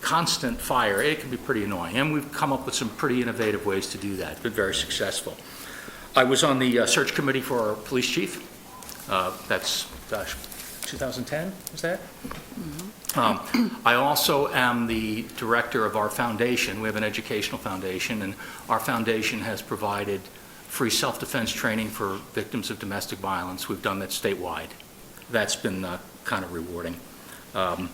constant fire, it can be pretty annoying. And we've come up with some pretty innovative ways to do that. It's been very successful. I was on the search committee for our police chief. That's, 2010, was that? Mm-hmm. I also am the director of our foundation. We have an educational foundation, and our foundation has provided free self-defense training for victims of domestic violence. We've done that statewide. That's been kind of rewarding. I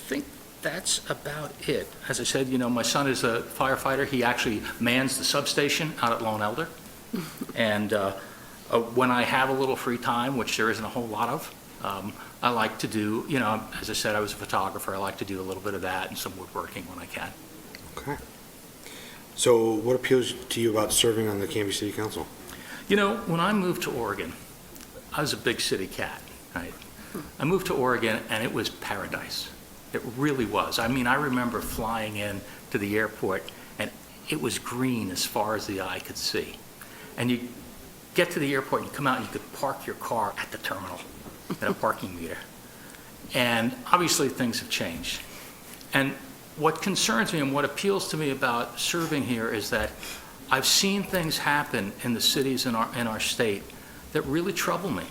think that's about it. As I said, my son is a firefighter. He actually mans the substation out at Lone Elder. And when I have a little free time, which there isn't a whole lot of, I like to do, as I said, I was a photographer. I like to do a little bit of that and some woodworking when I can. Okay. So what appeals to you about serving on the Camby City Council? When I moved to Oregon, I was a big city cat, right? I moved to Oregon and it was paradise. It really was. I mean, I remember flying in to the airport and it was green as far as the eye could see. And you get to the airport and you come out and you could park your car at the terminal at a parking meter. And obviously things have changed. And what concerns me and what appeals to me about serving here is that I've seen things happen in the cities in our state that really trouble me.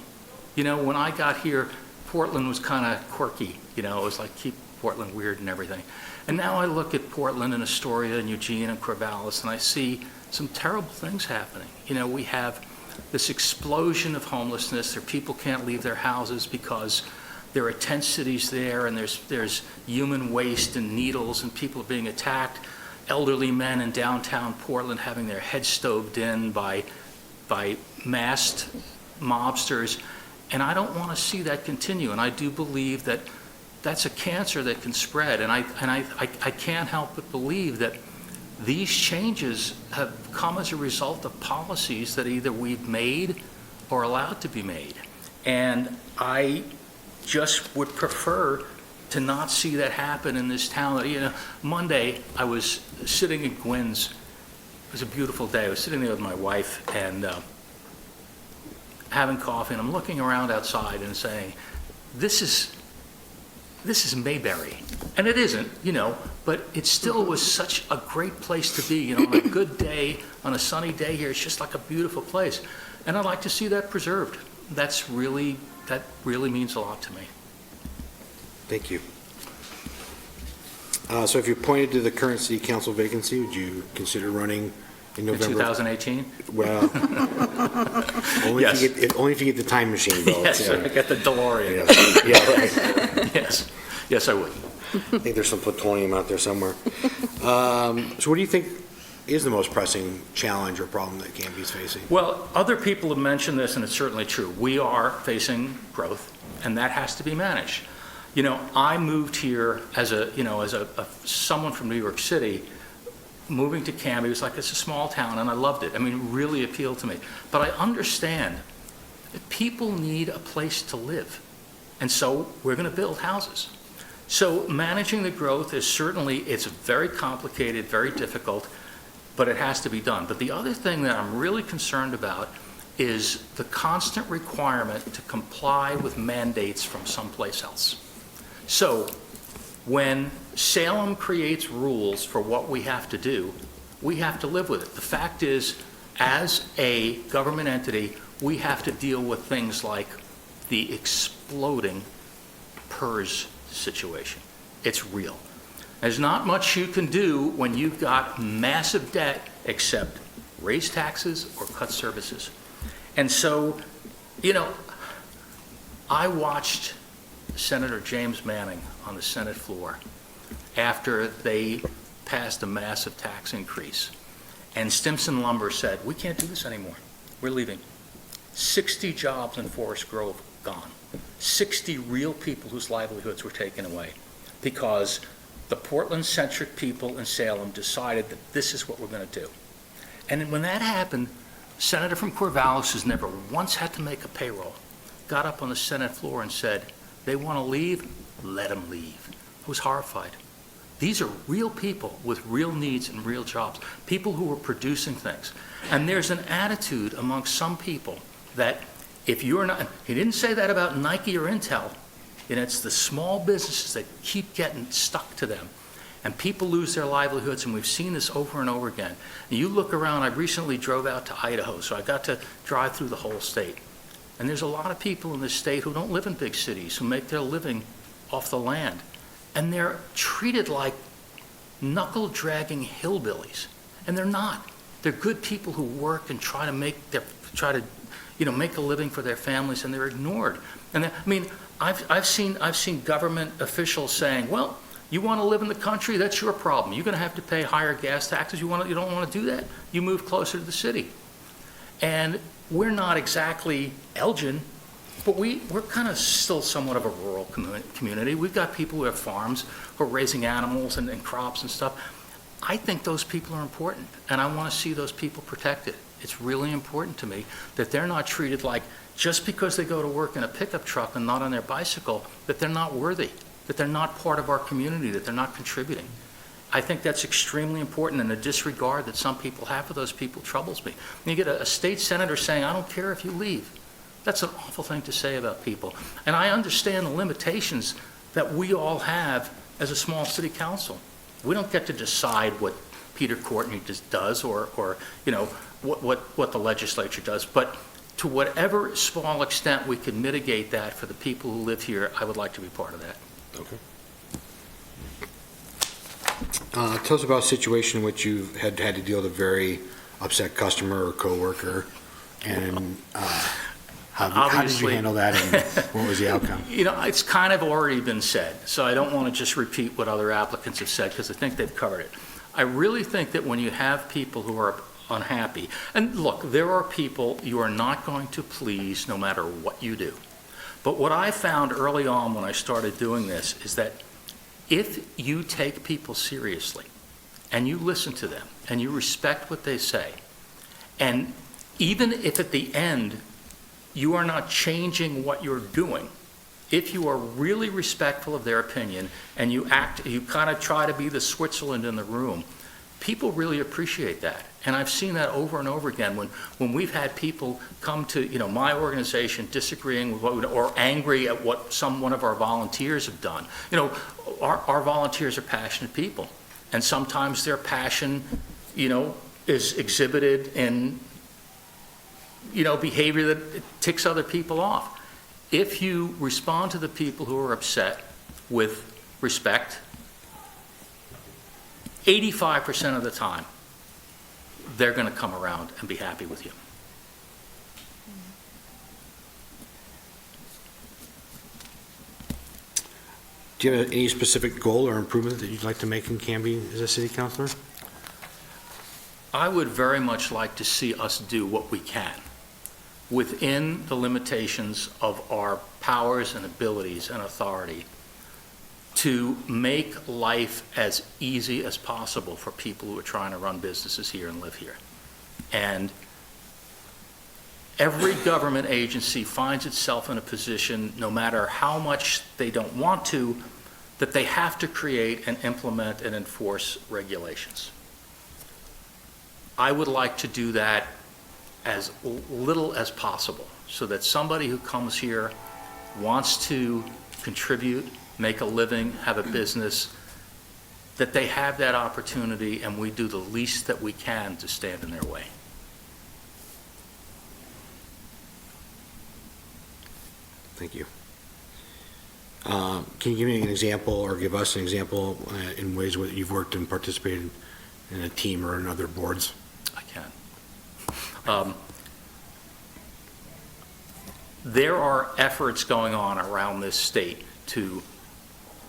When I got here, Portland was kind of quirky. It was like keep Portland weird and everything. And now I look at Portland and Astoria and Eugene and Corvallis and I see some terrible things happening. We have this explosion of homelessness. People can't leave their houses because there are tent cities there, and there's human waste and needles, and people are being attacked. Elderly men in downtown Portland having their heads stoved in by masked mobsters, and I don't want to see that continue. And I do believe that that's a cancer that can spread, and I can't help but believe that these changes have come as a result of policies that either we've made or allowed to be made. And I just would prefer to not see that happen in this town. Monday, I was sitting in Gwynn's. It was a beautiful day. I was sitting there with my wife and having coffee, and I'm looking around outside and saying, this is Mayberry. And it isn't, but it still was such a great place to be. On a good day, on a sunny day here, it's just like a beautiful place. And I'd like to see that preserved. That really means a lot to me. Thank you. So if you're appointed to the current city council vacancy, would you consider running in In November? 2018? Well, only Yes. if you get the time machine, Bill. Yes, I get the DeLorean. Yeah, right. Yes, I would. I think there's some plutonium out there somewhere. So what do you think is the most pressing challenge or problem that Camby's facing? Well, other people have mentioned this, and it's certainly true. We are facing growth, and that has to be managed. You know, I moved here as someone from New York City. Moving to Camby was like, it's a small town, and I loved it. I mean, it really appealed to me. But I understand that people need a place to live, and so we're going to build houses. So managing the growth is certainly, it's very complicated, very difficult, but it has to be done. But the other thing that I'm really concerned about is the constant requirement to comply with mandates from someplace else. So when Salem creates rules for what we have to do, we have to live with it. The fact is, as a government entity, we have to deal with things like the exploding PERS situation. It's real. There's not much you can do when you've got massive debt except raise taxes or cut services. And so, you know, I watched Senator James Manning on the Senate floor after they passed a massive tax increase. And Stimson Lumber said, we can't do this anymore. We're leaving. 60 jobs in Forest Grove gone. 60 real people whose livelihoods were taken away because the Portland-centric people in Salem decided that this is what we're going to do. And when that happened, a senator from Corvallis, who's never once had to make a payroll, got up on the Senate floor and said, they want to leave, let them leave. I was horrified. These are real people with real needs and real jobs, people who are producing things. And there's an attitude among some people that if you're not, he didn't say that about Nike or Intel, and it's the small businesses that keep getting stuck to them. And people lose their livelihoods, and we've seen this over and over again. And you look around, I recently drove out to Idaho, so I got to drive through the whole state. And there's a lot of people in this state who don't live in big cities, who make their living off the land. And they're treated like knuckle-dragging hillbillies. And they're not. They're good people who work and try to make a living for their families, and they're ignored. And I mean, I've seen government officials saying, well, you want to live in the country, that's your problem. You're going to have to pay higher gas taxes. You don't want to do that? You move closer to the city. And we're not exactly Elgin, but we're kind of still somewhat of a rural community. We've got people who have farms, who are raising animals and crops and stuff. I think those people are important, and I want to see those people protected. It's really important to me that they're not treated like, just because they go to work in a pickup truck and not on their bicycle, that they're not worthy, that they're not part of our community, that they're not contributing. I think that's extremely important, and the disregard that some people have for those people troubles me. And you get a state senator saying, I don't care if you leave. That's an awful thing to say about people. And I understand the limitations that we all have as a small city council. We don't get to decide what Peter Courtney does or what the legislature does. But to whatever small extent we can mitigate that for the people who live here, I would like to be part of that. Okay. Tell us about a situation in which you've had to deal with a very upset customer or coworker, and how did you handle that, and what was the outcome? You know, it's kind of already been said, so I don't want to just repeat what other applicants have said, because I think they've covered it. I really think that when you have people who are unhappy, and look, there are people you are not going to please no matter what you do. But what I found early on when I started doing this is that if you take people seriously and you listen to them and you respect what they say, and even if at the end you are not changing what you're doing, if you are really respectful of their opinion and you kind of try to be the Switzerland in the room, people really appreciate that. And I've seen that over and over again when we've had people come to my organization disagreeing with or angry at what one of our volunteers have done. Our volunteers are passionate people, and sometimes their passion is exhibited in behavior that ticks other people off. If you respond to the people who are upset with respect, 85% of the time, they're going to come around and be happy with you. Do you have any specific goal or improvement that you'd like to make in Camby as a city councilor? I would very much like to see us do what we can within the limitations of our powers and abilities and authority to make life as easy as possible for people who are trying to run businesses here and live here. And every government agency finds itself in a position, no matter how much they don't want to, that they have to create and implement and enforce regulations. I would like to do that as little as possible, so that somebody who comes here wants to contribute, make a living, have a business, that they have that opportunity, and we do the least that we can to stand in their way. Thank you. Can you give me an example, or give us an example in ways where you've worked and participated in a team or in other boards? I can. There are efforts going on around this state to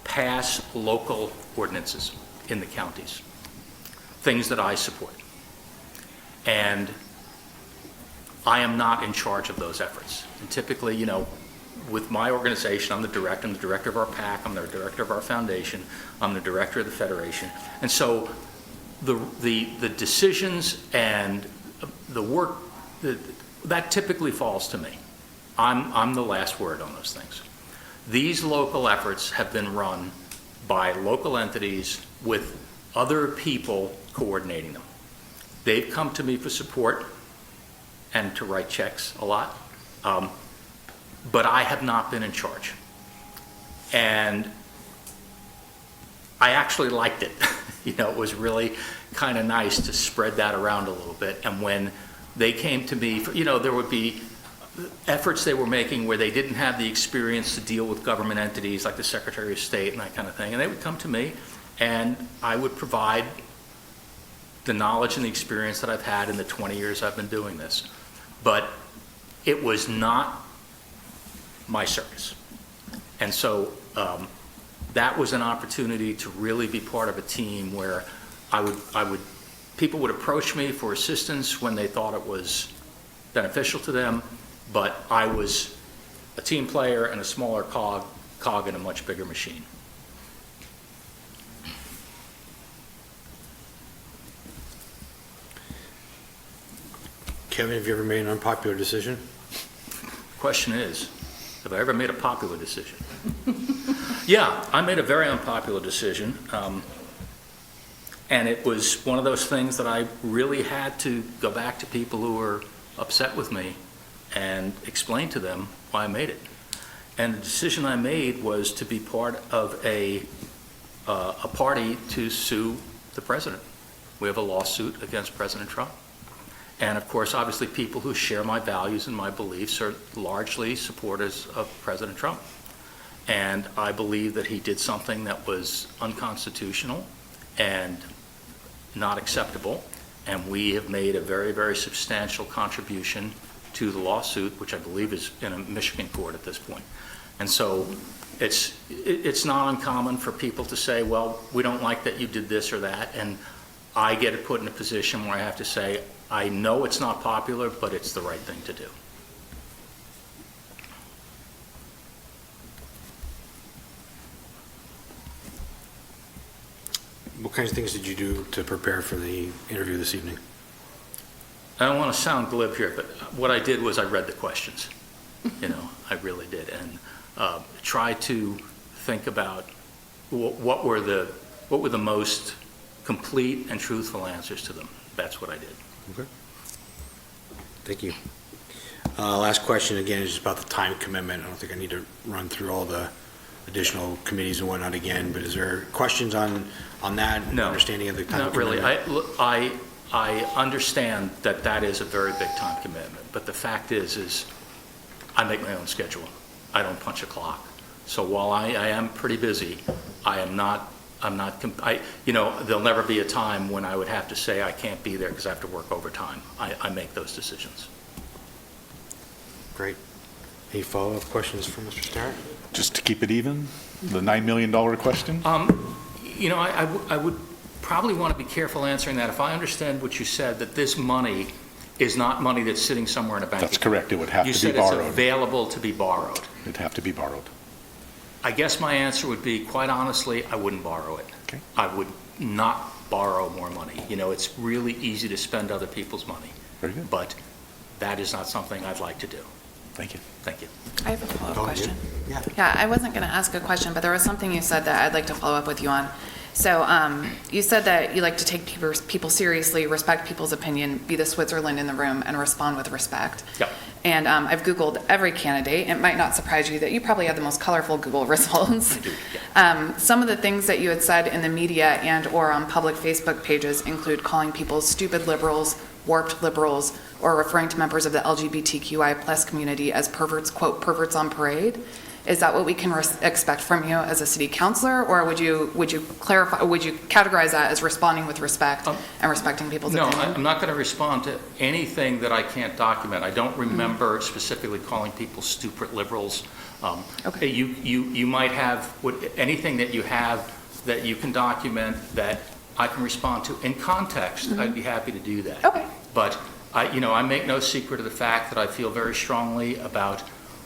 pass local ordinances in the counties, things that I support. And I am not in charge of those efforts. And typically, you know, with my organization, I'm the director of our PAC, I'm the director of our foundation, I'm the director of the federation. And so the decisions and the work, that typically falls to me. I'm the last word on those things. These local efforts have been run by local entities with other people coordinating them. They've come to me for support and to write checks a lot, but I have not been in charge. And I actually liked it. You know, it was really kind of nice to spread that around a little bit. And when they came to me, you know, there would be efforts they were making where they didn't have the experience to deal with government entities like the Secretary of State and that kind of thing. And they would come to me, and I would provide the knowledge and the experience that I've had in the 20 years I've been doing this. But it was not my circus. And so that was an opportunity to really be part of a team where people would approach me for assistance when they thought it was beneficial to them, but I was a team player and a smaller cog in a much bigger machine. Kevin, have you ever made an unpopular decision? Question is, have I ever made a popular decision? Yeah, I made a very unpopular decision. And it was one of those things that I really had to go back to people who were upset with me and explain to them why I made it. And the decision I made was to be part of a party to sue the president. We have a lawsuit against President Trump. And of course, obviously, people who share my values and my beliefs are largely supporters of President Trump. And I believe that he did something that was unconstitutional and not acceptable. And we have made a very, very substantial contribution to the lawsuit, which I believe is in a Michigan court at this point. And so it's not uncommon for people to say, well, we don't like that you did this or that. And I get put in a position where I have to say, I know it's not popular, but it's the right thing to do. What kinds of things did you do to prepare for the interview this evening? I don't want to sound glib here, but what I did was I read the questions. You know, I really did, and tried to think about what were the most complete and truthful answers to them. That's what I did. Okay. Thank you. Last question again is just about the time commitment. I don't think I need to run through all the additional committees and whatnot again, but is there questions on that? No. Understanding of the time Not really. commitment? I understand that that is a very big time commitment, but the fact is I make my own schedule. I don't punch a clock. So while I am pretty busy, there'll never be a time when I would have to say I can't be there because I have to work overtime. I make those decisions. Great. Any follow-up questions for Mr. Starrett? Just to keep it even, the $9 million question? I would probably want to be careful answering that. If I understand what you said, that this money is not money that's sitting somewhere in a bank account. That's correct. It would have to be You said borrowed. it's available to be borrowed. It'd have to be borrowed. I guess my answer would be, quite honestly, I wouldn't borrow it. Okay. I would not borrow more money. It's really easy to spend other people's money. Very good. But that is not something I'd like to do. Thank you. Thank you. I have a follow-up Go question. ahead. Yeah, I wasn't going to ask a question, but there was something you said that I'd like to follow up with you on. So you said that you like to take people seriously, respect people's opinion, be the Switzerland in the room, and respond with respect. Yep. And I've Googled every candidate. It might not surprise you that you probably have the most colorful Google results. I do, yeah. Some of the things that you had said in the media and or on public Facebook pages include calling people stupid liberals, warped liberals, or referring to members of the LGBTQI plus community as perverts, quote, perverts on parade. Is that what we can expect from you as a city councilor, or would you clarify? Would you categorize that as responding with respect and respecting people's opinion? No, I'm not going to respond to anything that I can't document. I don't remember specifically calling people stupid liberals. Okay. You might have anything that you have that you can document that I can respond to in context. I'd be happy to do that. Okay. But I make no secret of the fact that I feel very strongly about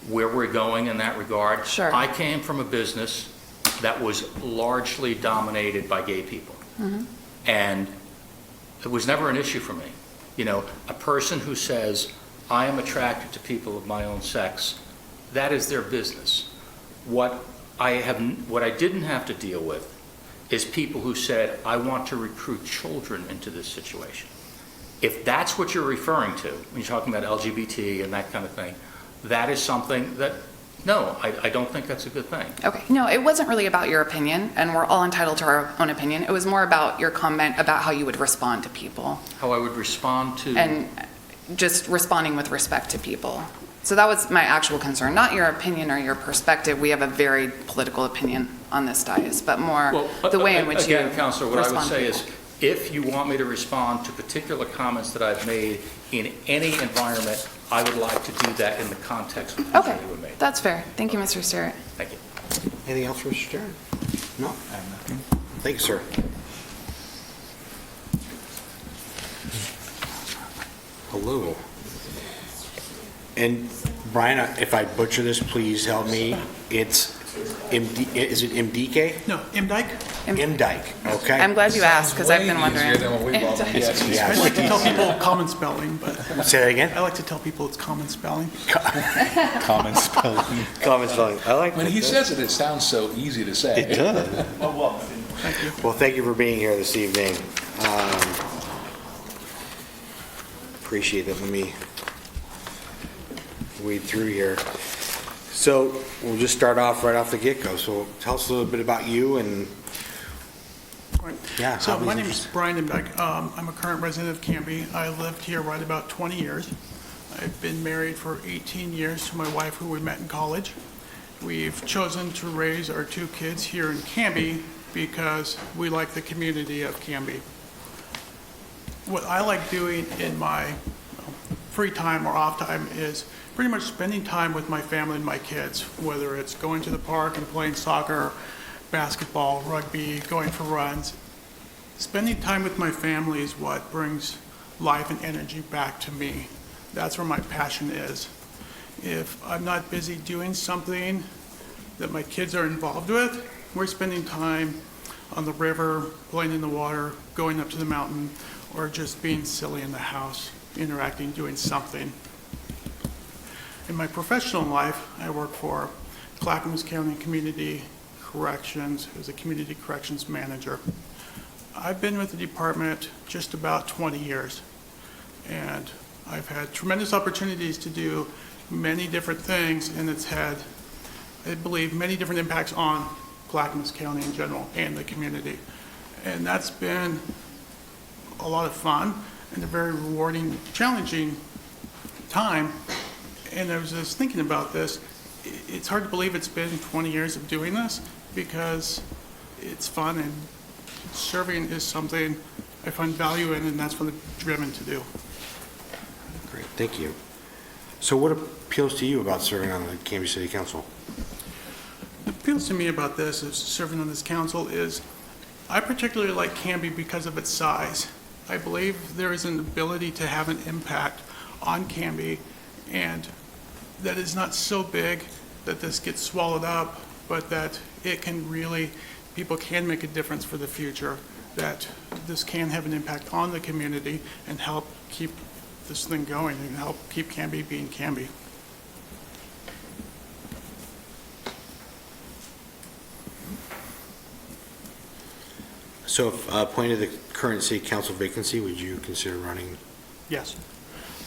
where we're going in that regard. Sure. I came from a business that was largely dominated by gay people. And it was never an issue for me. A person who says, I am attracted to people of my own sex, that is their business. What I didn't have to deal with is people who said, I want to recruit children into this situation. If that's what you're referring to, when you're talking about LGBT and that kind of thing, that is something that, no, I don't think that's a good thing. Okay. No, it wasn't really about your opinion, and we're all entitled to our own opinion. It was more about your comment about how you would respond to people. How I would respond to... And just responding with respect to people. So that was my actual concern, not your opinion or your perspective. We have a very political opinion on this dais, but more the way in which you Again, Councilor, what I would respond to say people. is, if you want me to respond to particular comments that I've made in any environment, I would like to do that in the context of Okay, you were made. that's fair. Thank you, Mr. Starrett. Thank you. Anything else for Mr. Starrett? No? Thank you, sir. Hello. And Brian, if I butcher this, please help me. It's is it MDK? No, M-Dyke. M-Dyke, okay. I'm glad you asked, because I've been wondering. I like to tell people common spelling, but Say that again? I like to tell people it's common spelling. Common spelling. Common spelling. I like When he says it, it sounds so easy to say. It does. Thank you. Well, thank you for being here this evening. Appreciate it. Let me weed through here. So we'll just start off right off the get-go. So tell us a little bit about you and, Right. yeah. So hobbies my and name is Brian M-Dyke. I'm a current resident of Camby. I lived here right about 20 years. I've been married for 18 years to my wife, who we met in college. We've chosen to raise our 2 kids here in Camby because we like the community of Camby. What I like doing in my free time or off time is pretty much spending time with my family and my kids, whether it's going to the park and playing soccer, basketball, rugby, going for runs. Spending time with my family is what brings life and energy back to me. That's where my passion is. If I'm not busy doing something that my kids are involved with, we're spending time on the river, playing in the water, going up to the mountain, or just being silly in the house, interacting, doing something. In my professional life, I work for Clackamas County Community Corrections as a community corrections manager. I've been with the department just about 20 years, and I've had tremendous opportunities to do many different things, and it's had, I believe, many different impacts on Clackamas County in general and the community. And that's been a lot of fun and a very rewarding, challenging time. And I was just thinking about this. it's hard to believe it's been 20 years of doing this because it's fun and serving is something I find value in, and that's what I'm driven to do. Great, thank you. So what appeals to you about serving on the Camby City Council? What appeals to me about this is serving on this council is I particularly like Camby because of its size. I believe there is an ability to have an impact on Camby, and that is not so big that this gets swallowed up, but that it can really, people can make a difference for the future, that this can have an impact on the community and help keep this thing going and help keep Camby being Camby. So if appointed the current city council vacancy, would you consider running? Yes.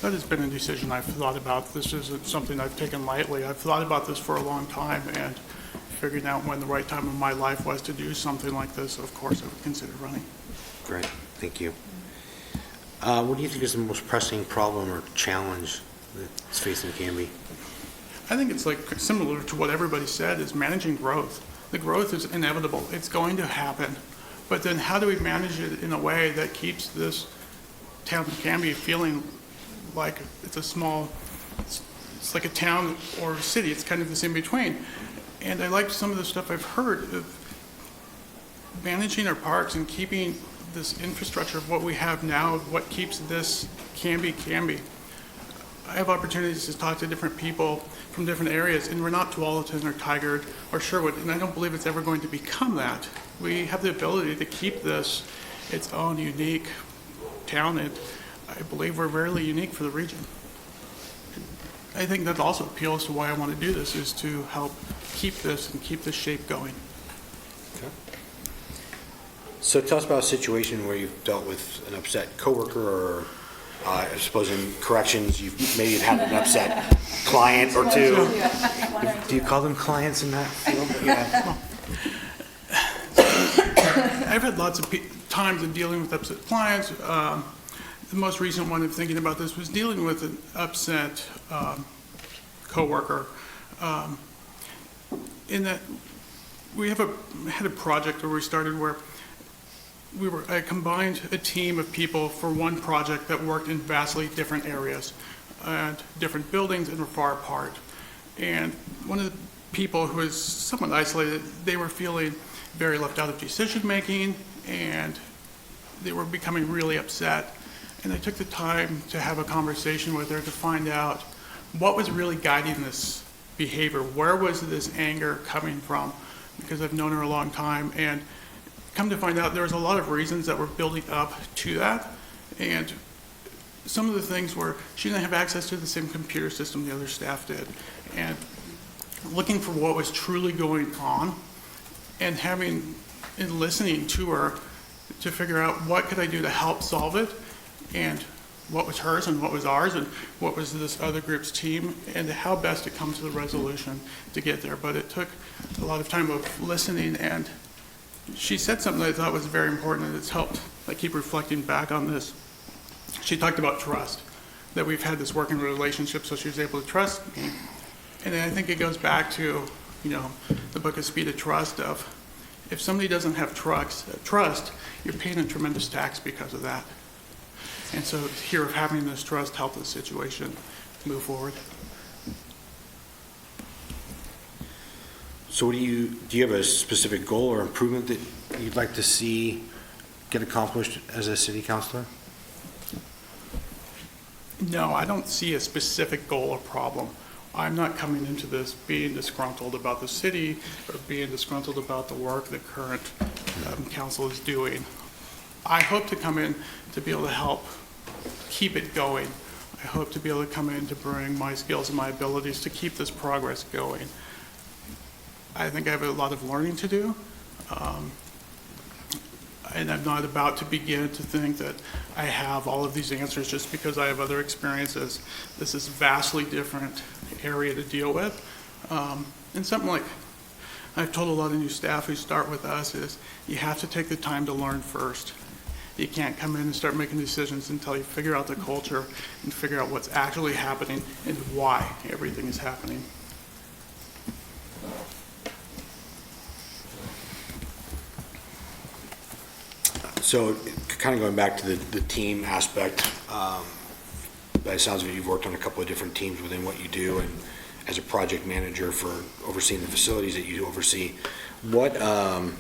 That has been a decision I've thought about. This isn't something I've taken lightly. I've thought about this for a long time and figuring out when the right time of my life was to do something like this. Of course, I would consider running. Great, thank you. What do you think is the most pressing problem or challenge that's facing Camby? I think it's like similar to what everybody said, is managing growth. The growth is inevitable. It's going to happen. But then how do we manage it in a way that keeps this town of Camby feeling like it's a small, it's like a town or a city. It's kind of this in between. And I like some of the stuff I've heard of managing our parks and keeping this infrastructure of what we have now, what keeps this Camby. I have opportunities to talk to different people from different areas, and we're not Tualatin or Tigard or Sherwood, and I don't believe it's ever going to become that. We have the ability to keep this its own unique town, and I believe we're really unique for the region. I think that also appeals to why I want to do this, is to help keep this and keep this shape going. Okay. So tell us about a situation where you've dealt with an upset coworker, or I suppose in corrections, you've had an upset client or two. Do you call them clients in that field? Yeah. I've had lots of times in dealing with upset clients. The most recent one of thinking about this was dealing with an upset coworker. In that we had a project where we started where I combined a team of people for one project that worked in vastly different areas and different buildings and were far apart. And one of the people who was somewhat isolated, they were feeling very left out of decision making, and they were becoming really upset. And I took the time to have a conversation with her to find out what was really guiding this behavior. Where was this anger coming from? Because I've known her a long time, and come to find out there was a lot of reasons that were building up to that. And some of the things were she didn't have access to the same computer system the other staff did. And looking for what was truly going on and listening to her to figure out what could I do to help solve it, and what was hers and what was ours and what was this other group's team, and how best to come to the resolution to get there. But it took a lot of time of listening, and she said something that I thought was very important, and it's helped. I keep reflecting back on this. She talked about trust, that we've had this working relationship, so she was able to trust me. And I think it goes back to, the book of Speed of Trust of, if somebody doesn't have trust, you're paying a tremendous tax because of that. And so here, of having this trust helped the situation move forward. So do you have a specific goal or improvement that you'd like to see get accomplished as a city councilor? No, I don't see a specific goal or problem. I'm not coming into this being disgruntled about the city or being disgruntled about the work the current council is doing. I hope to come in to be able to help keep it going. I hope to be able to come in to bring my skills and my abilities to keep this progress going. I think I have a lot of learning to do. And I'm not about to begin to think that I have all of these answers just because I have other experiences. This is a vastly different area to deal with. And something like I've told a lot of new staff who start with us is you have to take the time to learn first. You can't come in and start making decisions until you figure out the culture and figure out what's actually happening and why everything is happening. So kind of going back to the team aspect, by the sounds of it, you've worked on a couple of different teams within what you do, and as a project manager for overseeing the facilities that you oversee, what, have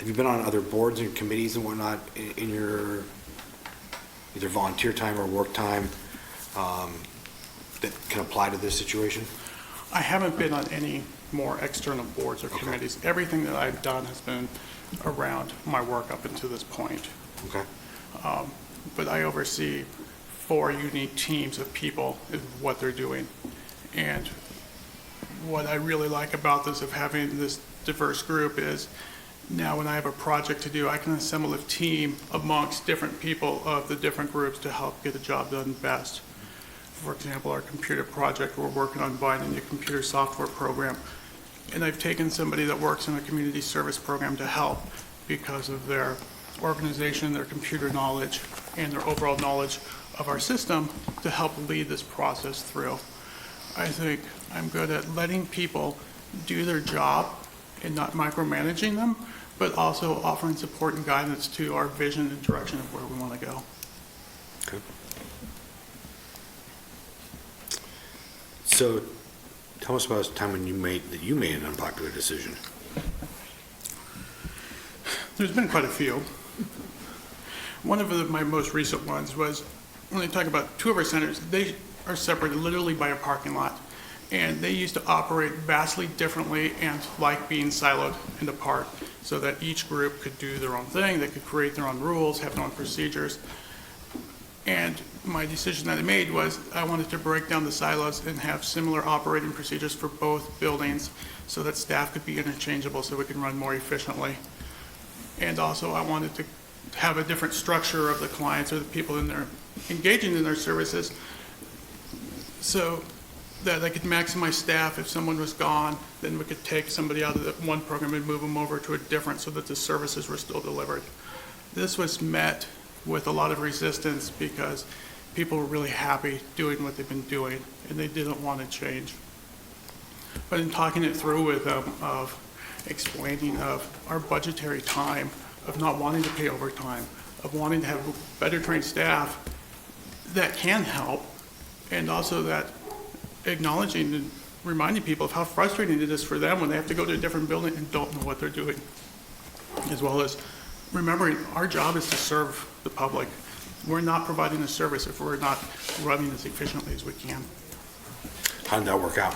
you been on other boards and committees and whatnot in your either volunteer time or work time that can apply to this situation? I haven't been on any more external boards or committees. Everything that I've done has been around my work up until this point. Okay. But I oversee 4 unique teams of people in what they're doing. And what I really like about this, of having this diverse group, is now when I have a project to do, I can assemble a team amongst different people of the different groups to help get the job done best. For example, our computer project, we're working on buying a new computer software program. And I've taken somebody that works in a community service program to help because of their organization, their computer knowledge, and their overall knowledge of our system to help lead this process through. I think I'm good at letting people do their job and not micromanaging them, but also offering support and guidance to our vision and direction of where we want to go. Okay. So tell us about a time when you made an unpopular decision. There's been quite a few. One of my most recent ones was when I talk about 2 of our centers, they are separated literally by a parking lot. And they used to operate vastly differently and like being siloed and apart so that each group could do their own thing, they could create their own rules, have their own procedures. And my decision that I made was I wanted to break down the silos and have similar operating procedures for both buildings so that staff could be interchangeable so we could run more efficiently. And also I wanted to have a different structure of the clients or the people in there engaging in their services so that I could maximize staff. If someone was gone, then we could take somebody out of the one program and move them over to a different so that the services were still delivered. This was met with a lot of resistance because people were really happy doing what they've been doing and they didn't want to change. But in talking it through with them, of explaining of our budgetary time, of not wanting to pay overtime, of wanting to have better trained staff that can help, and also that acknowledging and reminding people of how frustrating it is for them when they have to go to a different building and don't know what they're doing, as well as remembering our job is to serve the public. We're not providing a service if we're not running as efficiently as we can. How did that work out?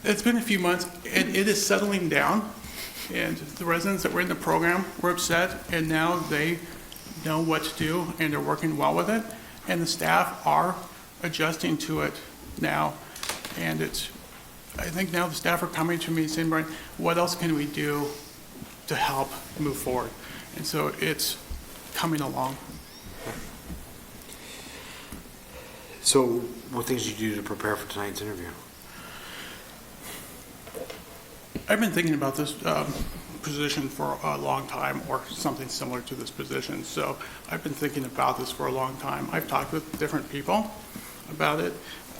It's been a few months, and it is settling down, and the residents that were in the program were upset, and now they know what to do, and they're working well with it, and the staff are adjusting to it now, and I think now the staff are coming to me saying, Brian, what else can we do to help move forward? And so it's coming along. So what things did you do to prepare for tonight's interview? I've been thinking about this position for a long time, or something similar to this position. So I've been thinking about this for a long time. I've talked with different people about it.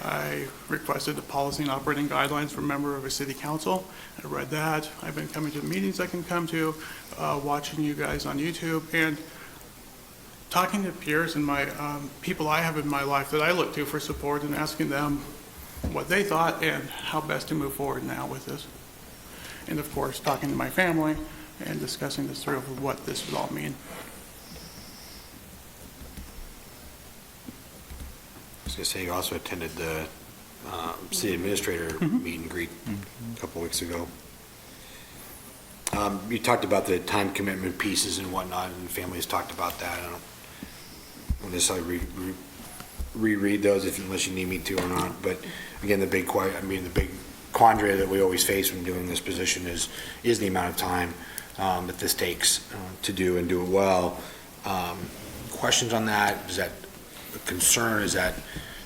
I requested the policy and operating guidelines for a member of a city council. I read that. I've been coming to the meetings I can come to, watching you guys on YouTube, and talking to peers and my people I have in my life that I look to for support, and asking them what they thought and how best to move forward now with this. And of course, talking to my family and discussing this through of what this would all mean. I was going to say, you also attended the city administrator meet and greet a couple weeks ago. You talked about the time commitment pieces and whatnot, and families talked about that. I don't necessarily reread those unless you need me to or not. But again, the big quandary that we always face when doing this position is the amount of time that this takes to do and do it well. Questions on that? Is that a concern? Is that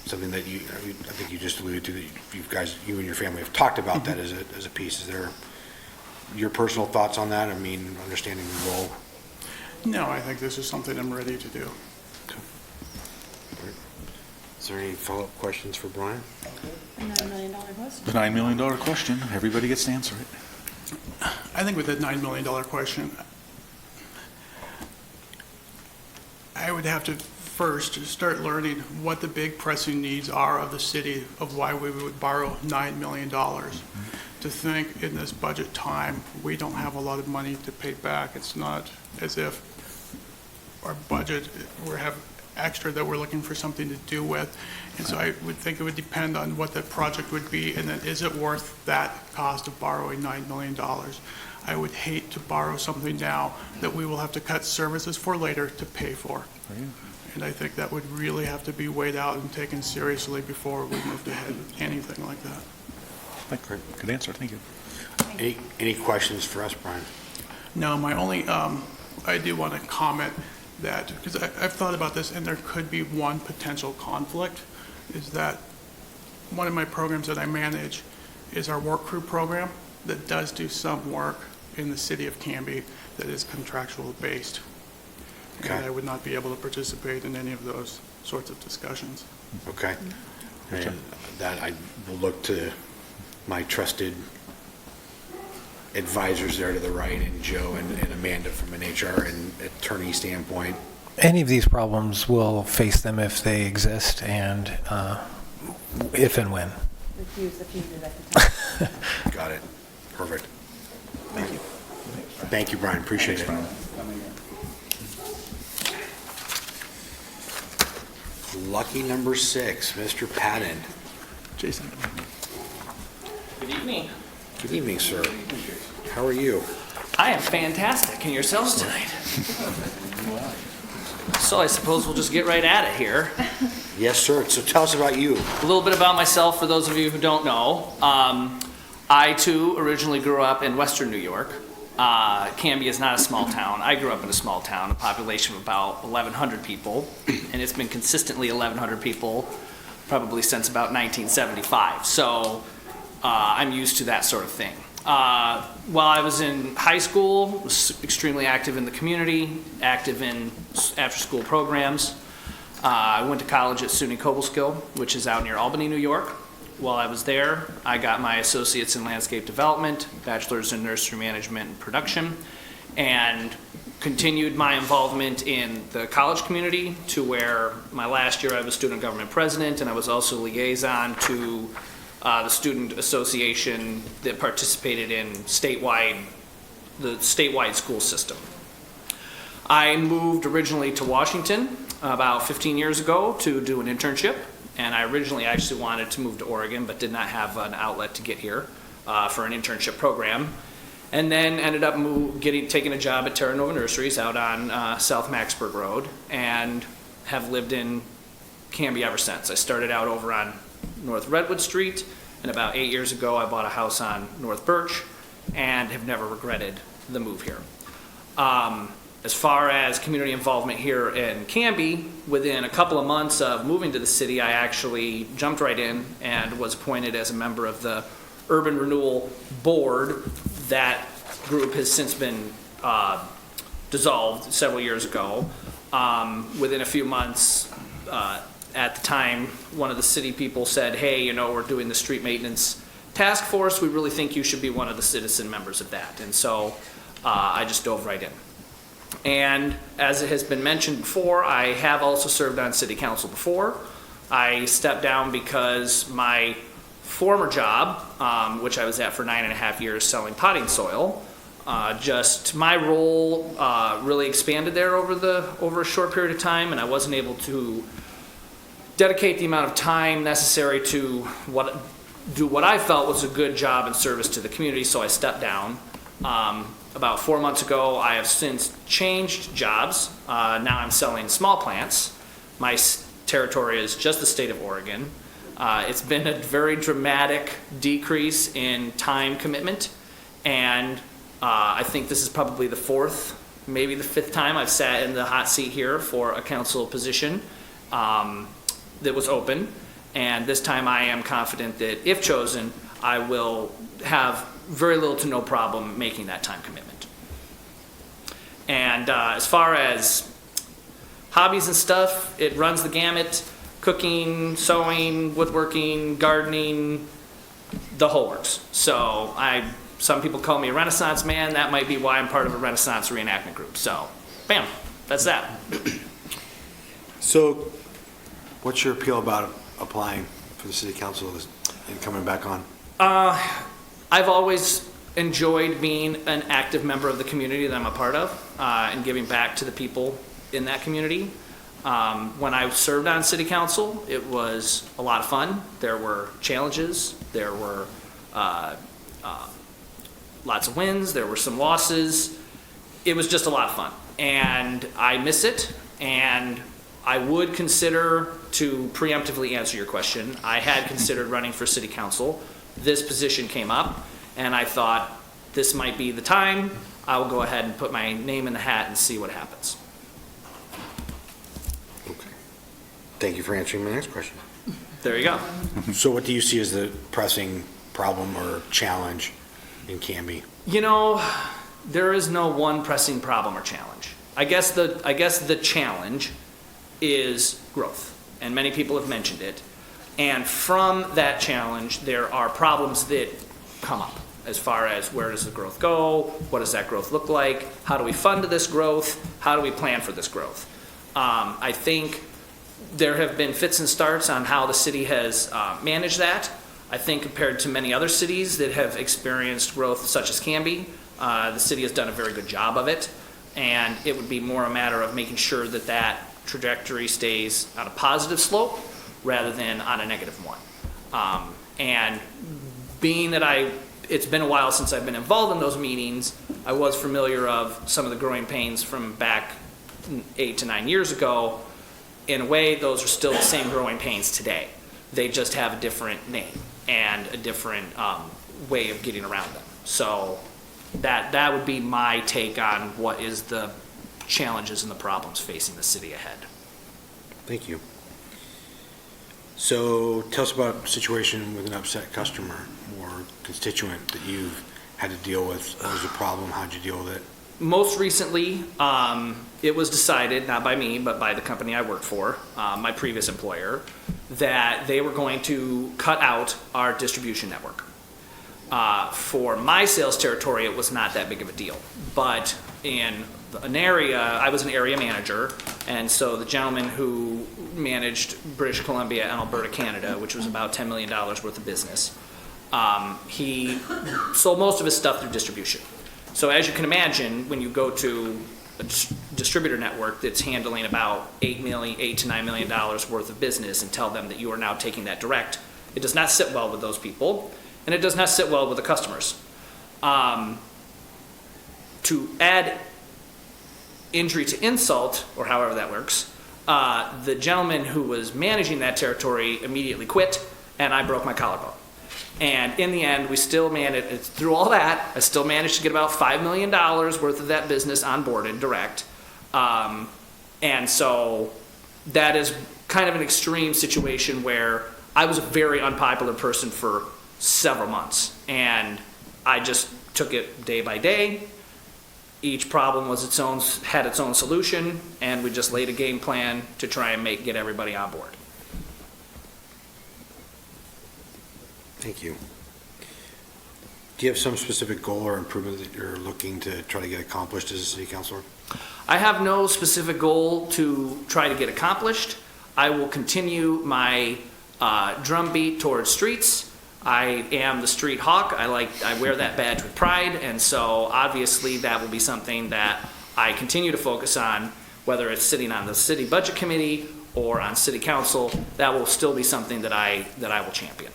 something that I think you just alluded to, that you and your family have talked about that as a piece? Is there your personal thoughts on that? I mean, understanding the role. No, I think this is something I'm ready to do. Okay. Right. Is there any follow-up questions for Brian? $9 million question. The $9 million question, everybody gets to answer it. I think with the $9 million question, I would have to first start learning what the big pressing needs are of the city of why we would borrow $9 million. To think in this budget time, we don't have a lot of money to pay back. It's not as if our budget, we have extra that we're looking for something to do with. And so I would think it would depend on what that project would be, and then is it worth that cost of borrowing $9 million? I would hate to borrow something now that we will have to cut services for later to pay for. And I think that would really have to be weighed out and taken seriously before we moved ahead with anything like that. Good answer, thank you. Any questions for us, Brian? No, my only, I do want to comment that, because I've thought about this, and there could be one potential conflict, is that one of my programs that I manage is our work crew program that does do some work in the city of Camby that is contractual based. Okay. And I would not be able to participate in any of those sorts of discussions. Okay. And that I will look to my trusted advisors there to the right, and Joe and Amanda from an HR and attorney standpoint. Any of these problems will face them if they exist, and if and when. Got it. Perfect. Thank you. Thank you, Brian. Appreciate it. Lucky number 6, Mr. Patton. Jason. Good evening. Good evening, sir. How are you? I am fantastic. And yourselves tonight? So I suppose we'll just get right at it here. Yes, sir. So tell us about you. A little bit about myself for those of you who don't know. I, too, originally grew up in Western New York. Camby is not a small town. I grew up in a small town, a population of about 1,100 people, and it's been consistently 1,100 people probably since about 1975. So I'm used to that sort of thing. While I was in high school, was extremely active in the community, active in after-school programs. I went to college at SUNY Cobleskill, which is out near Albany, New York. While I was there, I got my associates in landscape development, bachelor's in nursery management and production, and continued my involvement in the college community to where my last year I was student government president, and I was also liaison to the student association that participated in the statewide school system. I moved originally to Washington about 15 years ago to do an internship. And I originally actually wanted to move to Oregon, but did not have an outlet to get here for an internship program. And then ended up taking a job at Terra Nova Nurseries out on South Maxburg Road, and have lived in Camby ever since. I started out over on North Redwood Street, and about 8 years ago I bought a house on North Birch, and have never regretted the move here. As far as community involvement here in Camby, within a couple of months of moving to the city, I actually jumped right in and was appointed as a member of the Urban Renewal Board. That group has since been dissolved several years ago. Within a few months, at the time, one of the city people said, hey, we're doing the street maintenance task force. We really think you should be one of the citizen members of that. And so I just dove right in. And as it has been mentioned before, I have also served on city council before. I stepped down because my former job, which I was at for 9.5 years selling potting soil, my role really expanded there over a short period of time, and I wasn't able to dedicate the amount of time necessary to do what I felt was a good job and service to the community, so I stepped down. About 4 months ago, I have since changed jobs. Now I'm selling small plants. My territory is just the state of Oregon. It's been a very dramatic decrease in time commitment, and I think this is probably the 4th, maybe the 5th time I've sat in the hot seat here for a council position that was open, and this time I am confident that if chosen, I will have very little to no problem making that time commitment. And as far as hobbies and stuff, it runs the gamut: cooking, sewing, woodworking, gardening, the whole works. So I some people call me a Renaissance man. That might be why I'm part of a Renaissance reenactment group. So, bam, that's that. So, what's your appeal about applying for the city council and coming back on? I've always enjoyed being an active member of the community that I'm a part of and giving back to the people in that community. When I served on city council, it was a lot of fun. There were challenges. There were lots of wins. There were some losses. It was just a lot of fun. And I miss it. And I would consider, to preemptively answer your question, I had considered running for city council. This position came up, and I thought this might be the time. I will go ahead and put my name in the hat and see what happens. Okay. Thank you for answering my next question. There you go. So what do you see as the pressing problem or challenge in Camby? You know, there is no one pressing problem or challenge. I guess the challenge is growth, and many people have mentioned it. And from that challenge, there are problems that come up as far as where does the growth go? What does that growth look like? How do we fund this growth? How do we plan for this growth? I think there have been fits and starts on how the city has managed that. I think compared to many other cities that have experienced growth such as Camby, the city has done a very good job of it. And it would be more a matter of making sure that that trajectory stays on a positive slope rather than on a negative one. And being that it's been a while since I've been involved in those meetings, I was familiar of some of the growing pains from back 8 to 9 years ago. In a way, those are still the same growing pains today. They just have a different name and a different way of getting around them. So that would be my take on what is the challenges and the problems facing the city ahead. Thank you. So tell us about a situation with an upset customer or constituent that you've had to deal with. What was the problem? How'd you deal with it? Most recently, it was decided, not by me, but by the company I worked for, my previous employer, that they were going to cut out our distribution network. For my sales territory, it was not that big of a deal. But in an area, I was an area manager, and so the gentleman who managed British Columbia and Alberta, Canada, which was about $10 million worth of business, he sold most of his stuff through distribution. So as you can imagine, when you go to a distributor network that's handling about $8 to $9 million worth of business and tell them that you are now taking that direct, it does not sit well with those people, and it does not sit well with the customers. To add injury to insult, or however that works, the gentleman who was managing that territory immediately quit, and I broke my collarbone. And in the end, we still managed, through all that, I still managed to get about $5 million worth of that business onboarded direct. And so that is kind of an extreme situation where I was a very unpopular person for several months. And I just took it day by day. Each problem was had its own solution, and we just laid a game plan to try and get everybody on board. Thank you. Do you have some specific goal or improvement that you're looking to try to get accomplished as a city councilor? I have no specific goal to try to get accomplished. I will continue my drumbeat towards streets. I am the street hawk. I wear that badge with pride, and so obviously that will be something that I continue to focus on, whether it's sitting on the city budget committee or on city council. That will still be something that I will champion.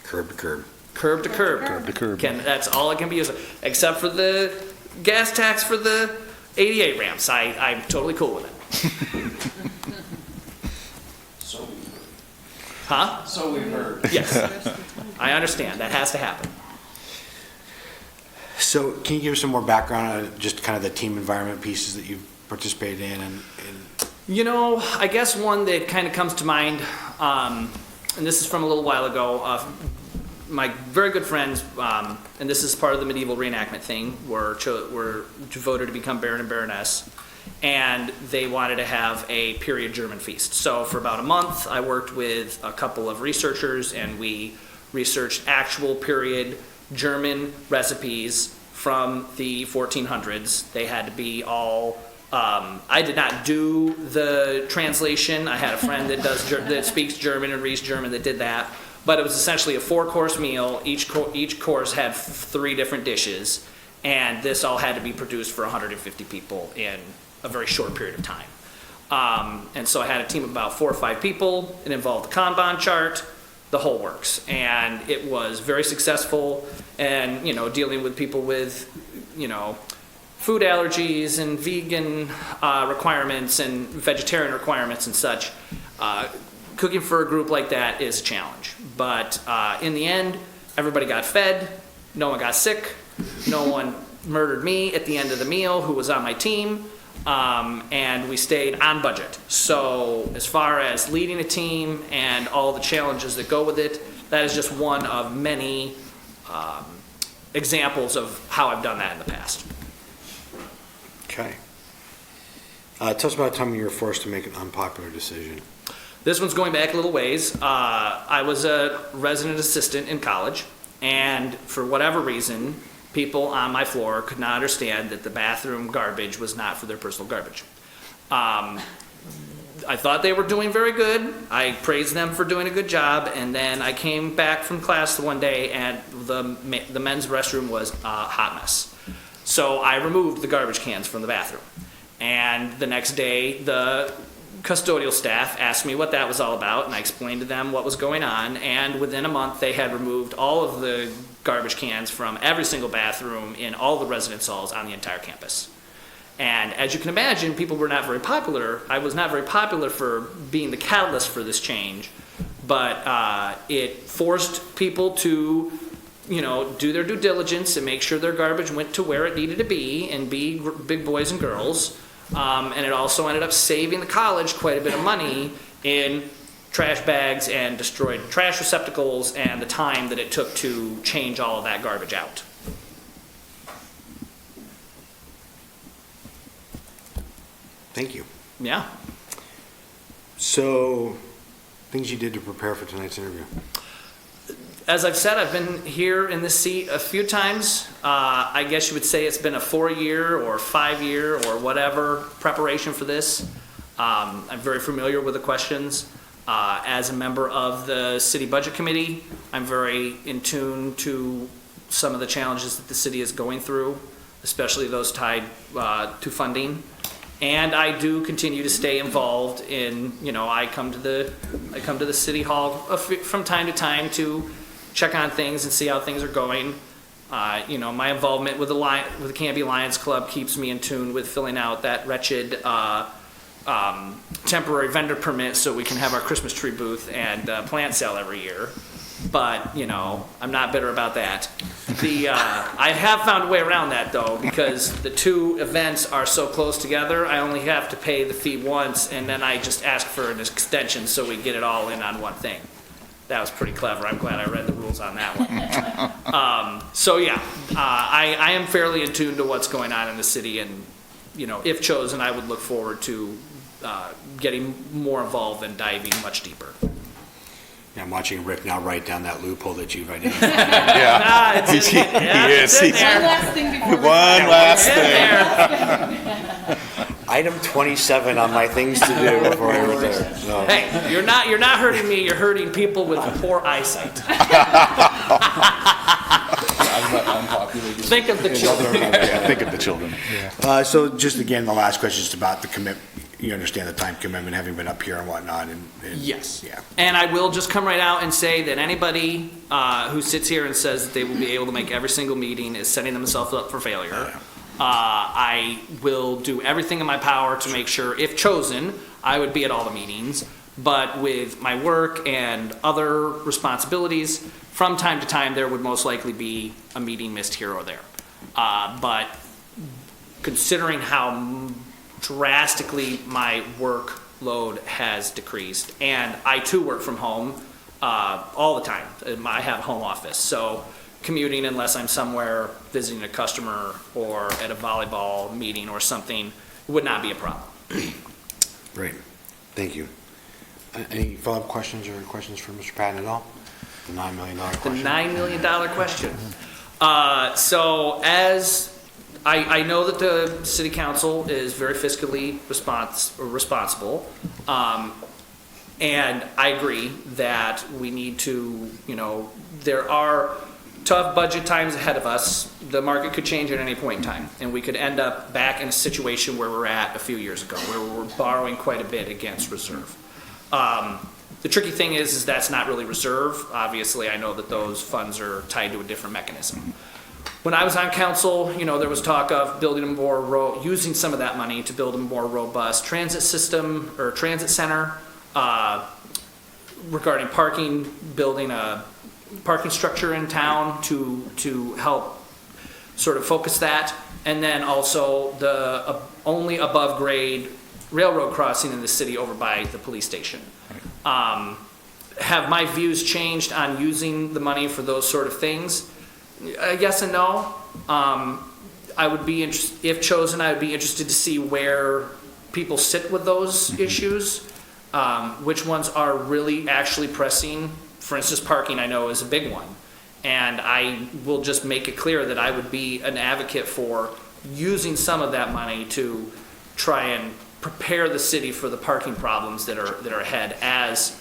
Curb to curb. Curb to curb. Curb to curb. That's all it can be used, except for the gas tax for the 88 ramps. I'm totally cool with it. So Huh? So we've heard. Yes. I understand. That has to happen. So can you give us some more background on just kind of the team environment pieces that you've participated in? You know, I guess one that kind of comes to mind, and this is from a little while ago, my very good friends, and this is part of the medieval reenactment thing, were voted to become Baron and Baroness, and they wanted to have a period German feast. So for about a month, I worked with a couple of researchers, and we researched actual period German recipes from the 1400s. They had to be all, I did not do the translation. I had a friend that speaks German and reads German that did that. But it was essentially a 4-course meal. Each course had 3 different dishes, and this all had to be produced for 150 people in a very short period of time. And so I had a team of about 4 or 5 people. It involved a Kanban chart, the whole works. And it was very successful, and, dealing with people with, food allergies and vegan requirements and vegetarian requirements and such. Cooking for a group like that is a challenge. But in the end, everybody got fed, no one got sick, no one murdered me at the end of the meal who was on my team, and we stayed on budget. So as far as leading a team and all the challenges that go with it, that is just one of many examples of how I've done that in the past. Okay. Tell us about a time when you were forced to make an unpopular decision. This one's going back a little ways. I was a resident assistant in college, and for whatever reason, people on my floor could not understand that the bathroom garbage was not for their personal garbage. I thought they were doing very good. I praised them for doing a good job, and then I came back from class one day, and the men's restroom was a hot mess. So I removed the garbage cans from the bathroom. And the next day, the custodial staff asked me what that was all about, and I explained to them what was going on, and within a month they had removed all of the garbage cans from every single bathroom in all the residence halls on the entire campus. And as you can imagine, people were not very popular. I was not very popular for being the catalyst for this change, but it forced people to do their due diligence and make sure their garbage went to where it needed to be and be big boys and girls. And it also ended up saving the college quite a bit of money in trash bags and destroyed trash receptacles and the time that it took to change all of that garbage out. Thank you. Yeah. So, things you did to prepare for tonight's interview. As I've said, I've been here in this seat a few times. I guess you would say it's been a 4-year or 5-year or whatever preparation for this. I'm very familiar with the questions. As a member of the City Budget Committee, I'm very in tune to some of the challenges that the city is going through, especially those tied to funding. And I do continue to stay involved in, I come to the City Hall from time to time to check on things and see how things are going. My involvement with the Camby Lions Club keeps me in tune with filling out that wretched temporary vendor permit so we can have our Christmas tree booth and plant sale every year. But, I'm not bitter about that. I have found a way around that, though, because the 2 events are so close together. I only have to pay the fee once, and then I just ask for an extension so we get it all in on one thing. That was pretty clever. I'm glad I read the rules on that one. I am fairly in tune to what's going on in the city, and, if chosen, I would look forward to getting more involved and diving much deeper. Yeah, I'm watching Rick now write down that loophole that you've identified. Yeah. It's in there. One last thing before. One last It's in thing. there. Item 27 on my things to do before I retire. No. Hey, you're not hurting me. You're hurting people with poor eyesight. Think of the children. Yeah, think of the children. So just again, the last question is about the commitment. You understand the time commitment, having been up here and whatnot. And Yes. Yeah. And I will just come right out and say that anybody who sits here and says that they will be able to make every single meeting is setting themselves up for failure. I will do everything in my power to make sure, if chosen, I would be at all the meetings. But with my work and other responsibilities, from time to time, there would most likely be a meeting missed here or there. But considering how drastically my workload has decreased, and I too work from home all the time. I have a home office, so commuting unless I'm somewhere visiting a customer or at a volleyball meeting or something would not be a problem. Great. Thank you. Any follow-up questions or questions for Mr. Patton at all? The $9 million question. The $9 million question. So as I know that the city council is very fiscally responsible, and I agree that we need to, there are tough budget times ahead of us. The market could change at any point in time, and we could end up back in a situation where we're at a few years ago, where we're borrowing quite a bit against reserve. The tricky thing is that's not really reserve. Obviously, I know that those funds are tied to a different mechanism. When I was on council, there was talk of building using some of that money to build a more robust transit system or transit center, regarding parking, building a parking structure in town to help sort of focus that, and then also the only above grade railroad crossing in the city over by the police station. Have my views changed on using the money for those sort of things? Yes and no. I would be if chosen, I would be interested to see where people sit with those issues, which ones are really actually pressing. For instance, parking I know is a big one, and I will just make it clear that I would be an advocate for using some of that money to try and prepare the city for the parking problems that are ahead as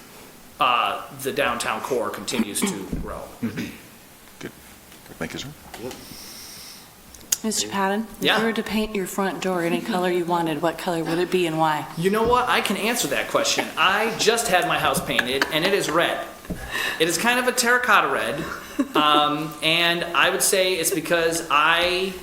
the downtown core continues to grow. Good. Thank you, sir. Mr. Patton, Yeah. if you were to paint your front door any color you wanted, what color would it be and why? You know what? I can answer that question. I just had my house painted, and it is red. It is kind of a terracotta red, and I would say it's because I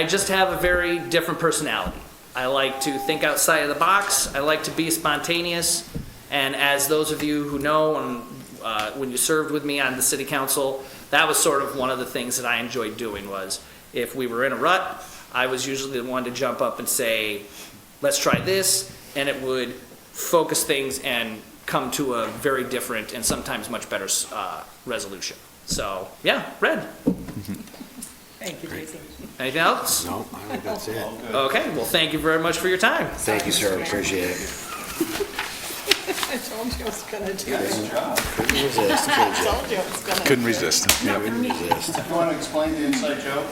just have a very different personality. I like to think outside of the box. I like to be spontaneous, and as those of you who know, and when you served with me on the city council, that was sort of one of the things that I enjoyed doing. Was if we were in a rut, I was usually the one to jump up and say, let's try this, and it would focus things and come to a very different and sometimes much better resolution. So yeah, red. Thank you, Jason. Anything else? No, I think that's it. Okay, well, thank you very much for your time. Thank you, sir. Appreciate it. I told you I was going to do it. Couldn't resist. I told you I was going to. Couldn't resist. Yeah. Couldn't resist. You want to explain the inside joke?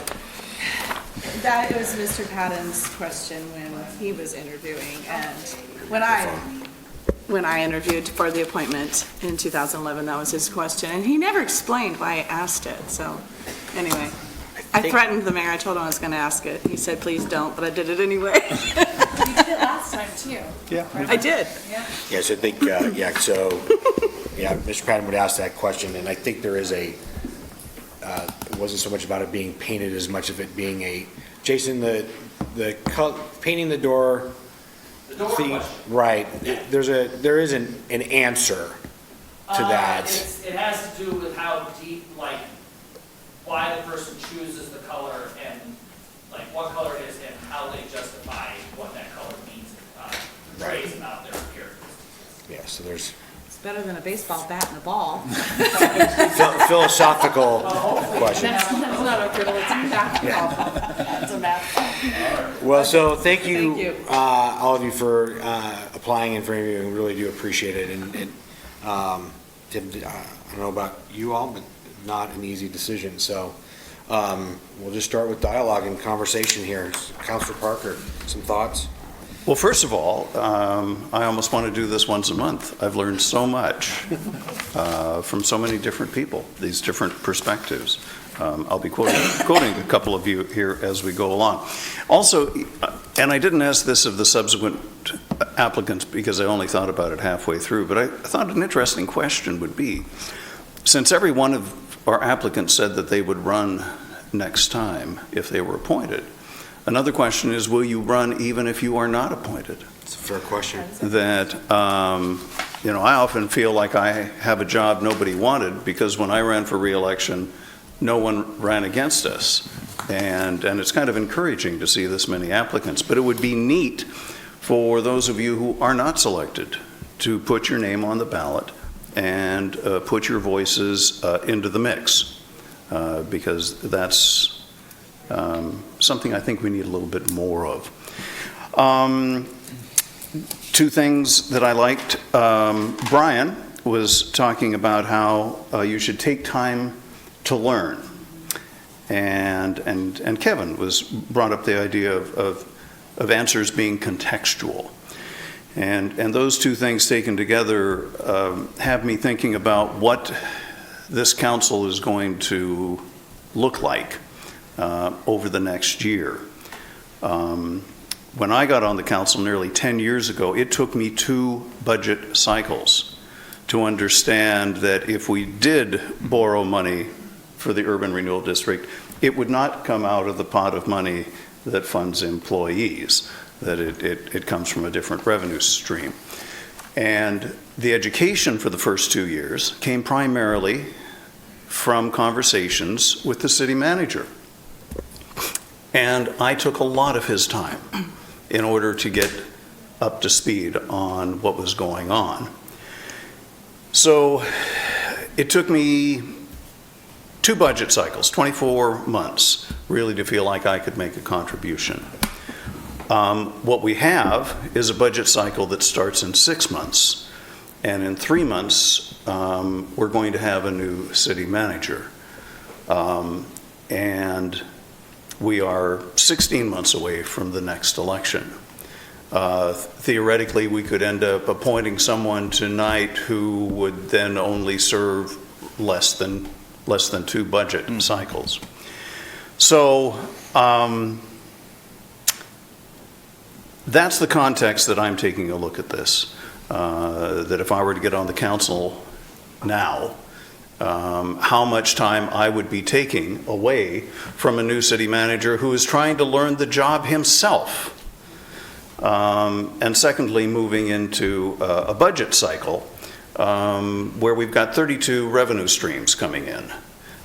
That was Mr. Patton's question when he was interviewing, and when I interviewed for the appointment in 2011, that was his question, and he never explained why I asked it, so, anyway. I threatened the mayor, I told him I was gonna ask it, he said, please don't, but I did it anyway. You did it last time, too. Yeah. I did. Yes, I think, Mr. Patton would ask that question, and I think there is it wasn't so much about it being painted as much of it being Jason, painting the door. The door theme, question. right, there is an answer to that. It has to do with how deep, why the person chooses the color and what color it is and how they justify what that color means, praise about their characteristics. Yeah, so there's It's better than a baseball bat and a ball. philosophical questions. That's not a riddle, it's a math. It's a math. Well, so thank you, Thank you. all of you for applying and for interviewing. Really do appreciate it. And Tim, I don't know about you all, but not an easy decision. So we'll just start with dialogue and conversation here. Councilor Parker, some thoughts? Well, first of all, I almost want to do this once a month. I've learned so much from so many different people, these different perspectives. I'll be quoting a couple of you here as we go along. Also, and I didn't ask this of the subsequent applicants because I only thought about it halfway through, but I thought an interesting question would be, since every one of our applicants said that they would run next time if they were appointed, another question is, will you run even if you are not appointed? It's a fair question. That, I often feel like I have a job nobody wanted because when I ran for re-election, no one ran against us. And it's kind of encouraging to see this many applicants. But it would be neat for those of you who are not selected to put your name on the ballot and put your voices into the mix because that's something I think we need a little bit more of. Two things that I liked. Brian was talking about how you should take time to learn. And Kevin brought up the idea of answers being contextual. And those two things taken together have me thinking about what this council is going to look like over the next year. When I got on the council nearly 10 years ago, it took me 2 budget cycles to understand that if we did borrow money for the Urban Renewal District, it would not come out of the pot of money that funds employees, that it comes from a different revenue stream. And the education for the first 2 years came primarily from conversations with the city manager. And I took a lot of his time in order to get up to speed on what was going on. So it took me 2 budget cycles, 24 months, really to feel like I could make a contribution. What we have is a budget cycle that starts in 6 months, and in 3 months, we're going to have a new city manager. And we are 16 months away from the next election. Theoretically, we could end up appointing someone tonight who would then only serve less than 2 budget cycles. So that's the context that I'm taking a look at this. That if I were to get on the council now, how much time I would be taking away from a new city manager who is trying to learn the job himself. And secondly, moving into a budget cycle where we've got 32 revenue streams coming in,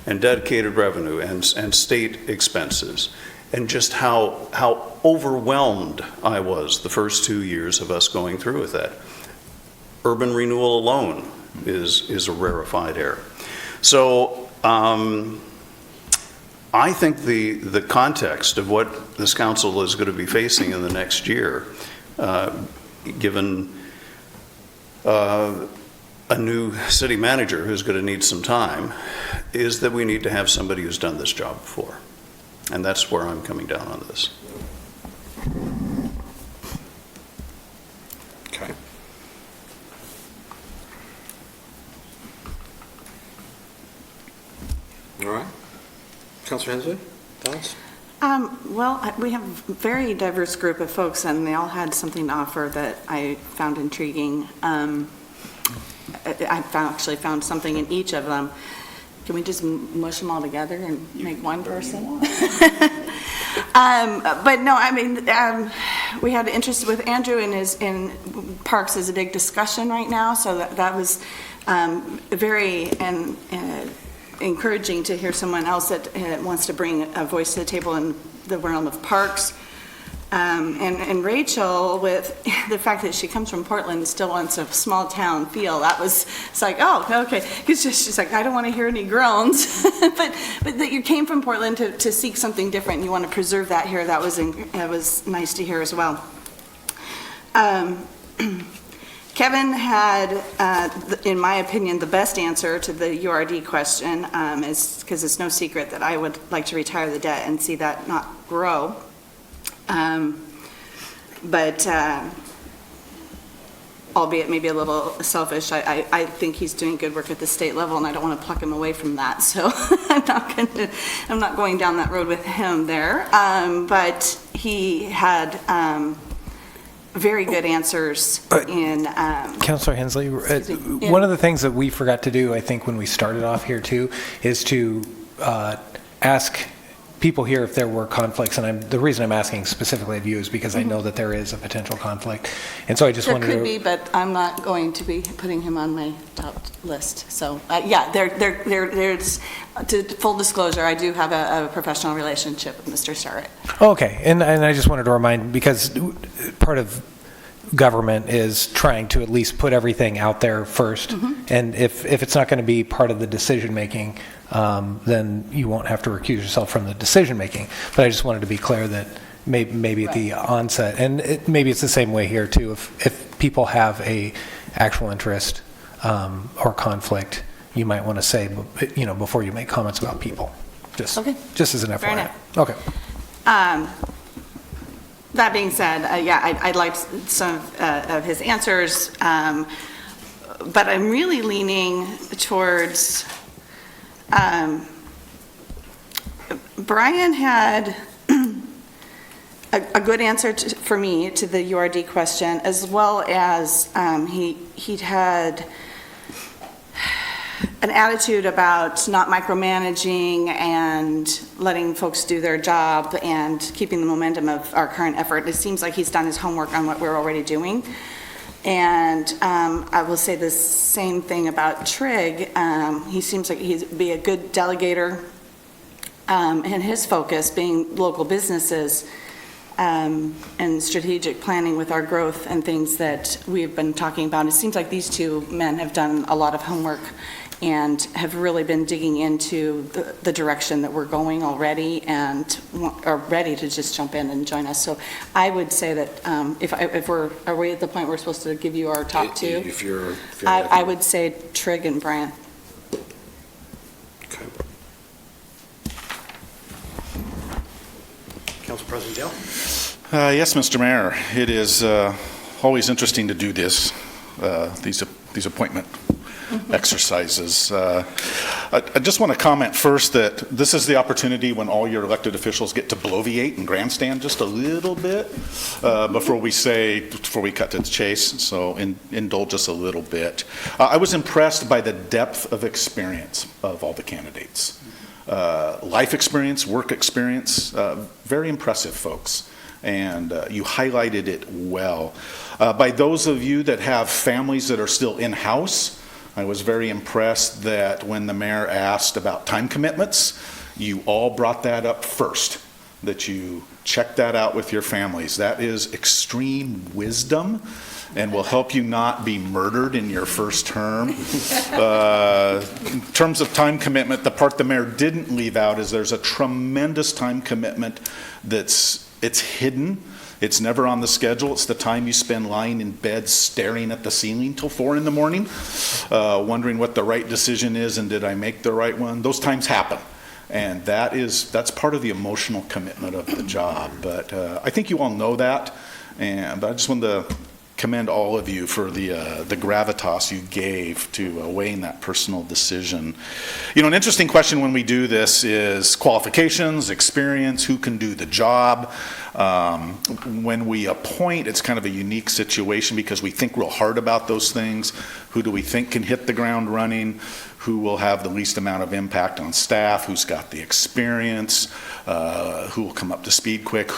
and dedicated revenue and state expenses, and just how overwhelmed I was the first 2 years of us going through with that. Urban renewal alone is a rarefied air. So I think the context of what this council is going to be facing in the next year, given a new city manager who's going to need some time, is that we need to have somebody who's done this job before. And that's where I'm coming down on this. Okay. All right. Councilor Hensley, thoughts? Well, we have a very diverse group of folks, and they all had something to offer that I found intriguing. Actually found something in each of them. Can we just mush them all together and make one person? But no, I mean, we had interest with Andrew in parks is a big discussion right now, so that was very encouraging to hear someone else that wants to bring a voice to the table in the realm of parks. And Rachel, with the fact that she comes from Portland, still wants a small town feel. That was, it's like, oh, okay. She's like, I don't want to hear any groans. but that you came from Portland to seek something different, and you want to preserve that here. That was nice to hear as well. Kevin had, in my opinion, the best answer to the URD question, is because it's no secret that I would like to retire the debt and see that not grow. But albeit maybe a little selfish, I think he's doing good work at the state level, and I don't want to pluck him away from that. So I'm not going down that road with him there. But he had very good answers in. Councilor Hensley, one of the things that we forgot to do, I think, when we started off here too, is to ask people here if there were conflicts, and the reason I'm asking specifically of you is because I know that there is a potential conflict, and so I just wanted to. There could be, but I'm not going to be putting him on my top list. So yeah, there's to full disclosure, I do have a professional relationship with Mr. Starrett. Okay, and I just wanted to remind, because part of government is trying to at least put everything out there first, and if it's not going to be part of the decision making, then you won't have to recuse yourself from the decision making. But I just wanted to be clear that maybe at the onset, and maybe it's the same way here too, if people have a actual interest or conflict, you might want to say, before you make comments about people. Just as an FYI. Fair enough. Okay. That being said, I liked some of his answers, but I'm really leaning towards, Brian had a good answer for me to the URD question, as well as he'd had an attitude about not micromanaging and letting folks do their job and keeping the momentum of our current effort. It seems like he's done his homework on what we're already doing. And I will say the same thing about Trig. He seems like he'd be a good delegator, and his focus being local businesses and strategic planning with our growth and things that we've been talking about. It seems like these two men have done a lot of homework and have really been digging into the direction that we're going already and are ready to just jump in and join us. So I would say that are we at the point we're supposed to give you our top two? If you're I would say Trig and Brian. Okay. Council President Dale? Yes, Mr. Mayor. It is always interesting to do these appointment exercises. I just want to comment first that this is the opportunity when all your elected officials get to bloviate and grandstand just a little bit before we cut to the chase, so indulge us a little bit. I was impressed by the depth of experience of all the candidates. Life experience, work experience, very impressive folks, and you highlighted it well. By those of you that have families that are still in-house, I was very impressed that when the mayor asked about time commitments, you all brought that up first, that you check that out with your families. That is extreme wisdom and will help you not be murdered in your first term. In terms of time commitment, the part the mayor didn't leave out is there's a tremendous time commitment it's hidden. It's never on the schedule. It's the time you spend lying in bed staring at the ceiling till 4 in the morning, wondering what the right decision is and did I make the right one. Those times happen. And that's part of the emotional commitment of the job. But I think you all know that. But I just wanted to commend all of you for the gravitas you gave to weighing that personal decision. An interesting question when we do this is qualifications, experience, who can do the job. When we appoint, it's kind of a unique situation because we think real hard about those things. Who do we think can hit the ground running? Who will have the least amount of impact on staff? Who's got the experience? Who will come up to speed quick?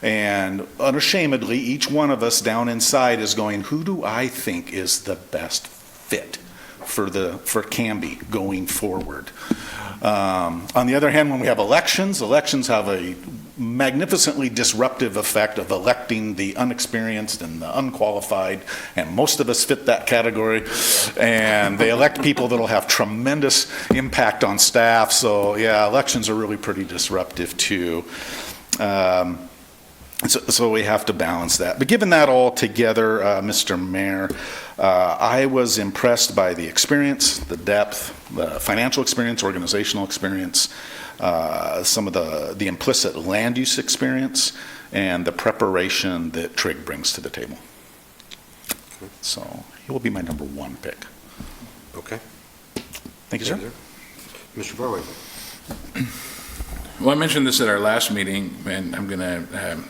And unashamedly, each one of us down inside is going, who do I think is the best fit for Camby going forward? On the other hand, when we have elections have a magnificently disruptive effect of electing the unexperienced and the unqualified, and most of us fit that category, and they elect people that'll have tremendous impact on staff. So yeah, elections are really pretty disruptive too. So we have to balance that. But given that all together, Mr. Mayor, I was impressed by the experience, the depth, the financial experience, organizational experience, some of the implicit land use experience, and the preparation that Trig brings to the table. So he will be my number one pick. Okay. Thank you, sir. Mr. Barway. Well, I mentioned this at our last meeting, and I'm going to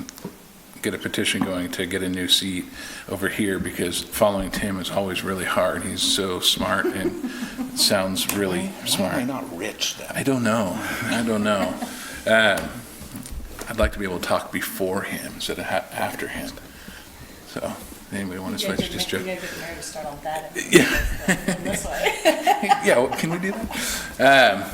get a petition going to get a new seat over here because following Tim is always really hard. He's so smart and sounds really smart. Why am I not rich then? I don't know. I'd like to be able to talk before him instead of after him. So, anybody want to switch? Just joke. You're going to get married to start on that. Yeah. This way. Yeah, well, can we do that?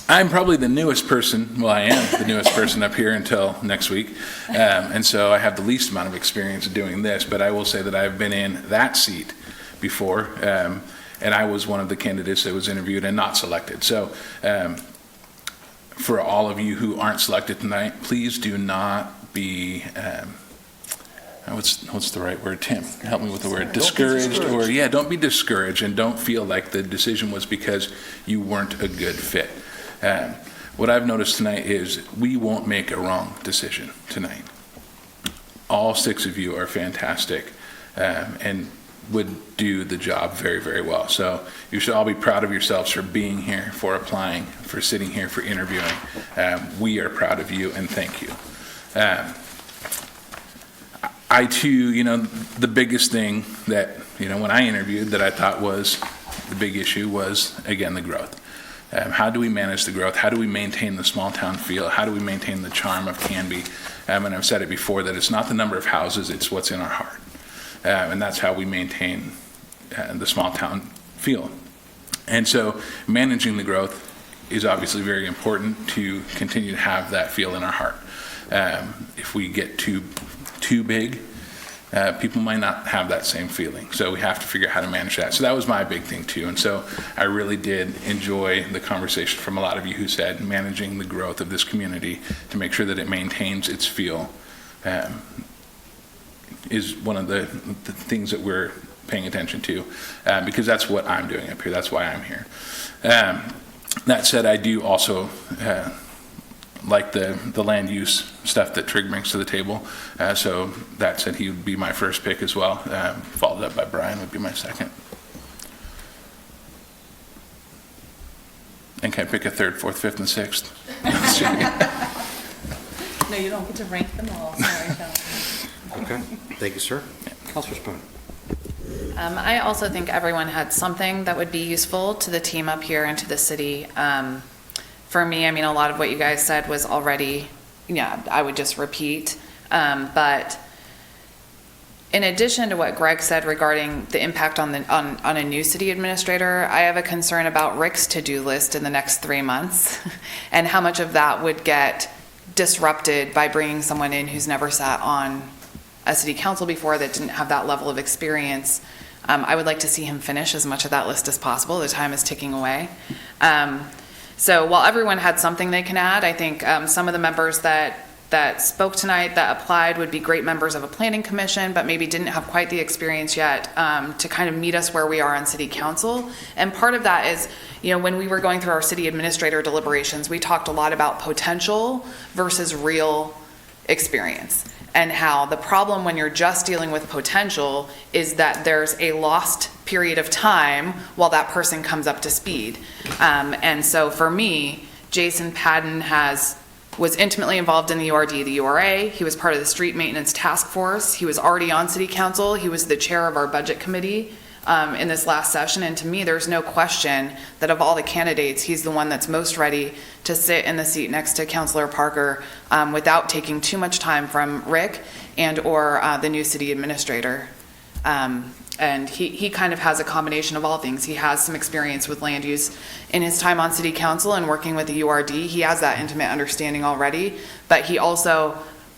I'm probably the newest person, well, I am the newest person up here until next week, and so I have the least amount of experience doing this, but I will say that I've been in that seat before, and I was one of the candidates that was interviewed and not selected. So for all of you who aren't selected tonight, please do not be what's the right word, Tim? Help me with the word. Discouraged, or, yeah, don't be discouraged, and don't feel like the decision was because you weren't a good fit. What I've noticed tonight is we won't make a wrong decision tonight. All 6 of you are fantastic, and would do the job very, very well. So you should all be proud of yourselves for being here, for applying, for sitting here, for interviewing. We are proud of you, and thank you. I too, the biggest thing that, when I interviewed that I thought was the big issue was, again, the growth. How do we manage the growth? How do we maintain the small town feel? How do we maintain the charm of Camby? And I've said it before that it's not the number of houses, it's what's in our heart. And that's how we maintain the small town feel. And so managing the growth is obviously very important to continue to have that feel in our heart. If we get too big, people might not have that same feeling. So we have to figure out how to manage that. So that was my big thing too. And so I really did enjoy the conversation from a lot of you who said managing the growth of this community to make sure that it maintains its feel is one of the things that we're paying attention to, because that's what I'm doing up here. That's why I'm here. That said, I do also like the land use stuff that Trig brings to the table. So that said, he would be my first pick as well, followed up by Brian would be my second. And can I pick a third, fourth, fifth, and sixth? No, you don't get to rank them all. Sorry, Phil. Okay, thank you, sir. Councilor Spoon. I also think everyone had something that would be useful to the team up here and to the city. For me, a lot of what you guys said was already, I would just repeat. But in addition to what Greg said regarding the impact on a new city administrator, I have a concern about Rick's to-do list in the next 3 months and how much of that would get disrupted by bringing someone in who's never sat on a city council before, that didn't have that level of experience. I would like to see him finish as much of that list as possible. The time is ticking away. So while everyone had something they can add, I think some of the members that spoke tonight that applied would be great members of a planning commission, but maybe didn't have quite the experience yet to kind of meet us where we are on city council. And part of that is, when we were going through our city administrator deliberations, we talked a lot about potential versus real experience, and how the problem when you're just dealing with potential is that there's a lost period of time while that person comes up to speed. And so for me, Jason Padden was intimately involved in the URD, the URA. He was part of the street maintenance task force. He was already on city council. He was the chair of our budget committee in this last session. And to me, there's no question that of all the candidates, he's the one that's most ready to sit in the seat next to Councilor Parker without taking too much time from Rick and or the new city administrator. And he kind of has a combination of all things. He has some experience with land use in his time on city council and working with the URD. He has that intimate understanding already, but he also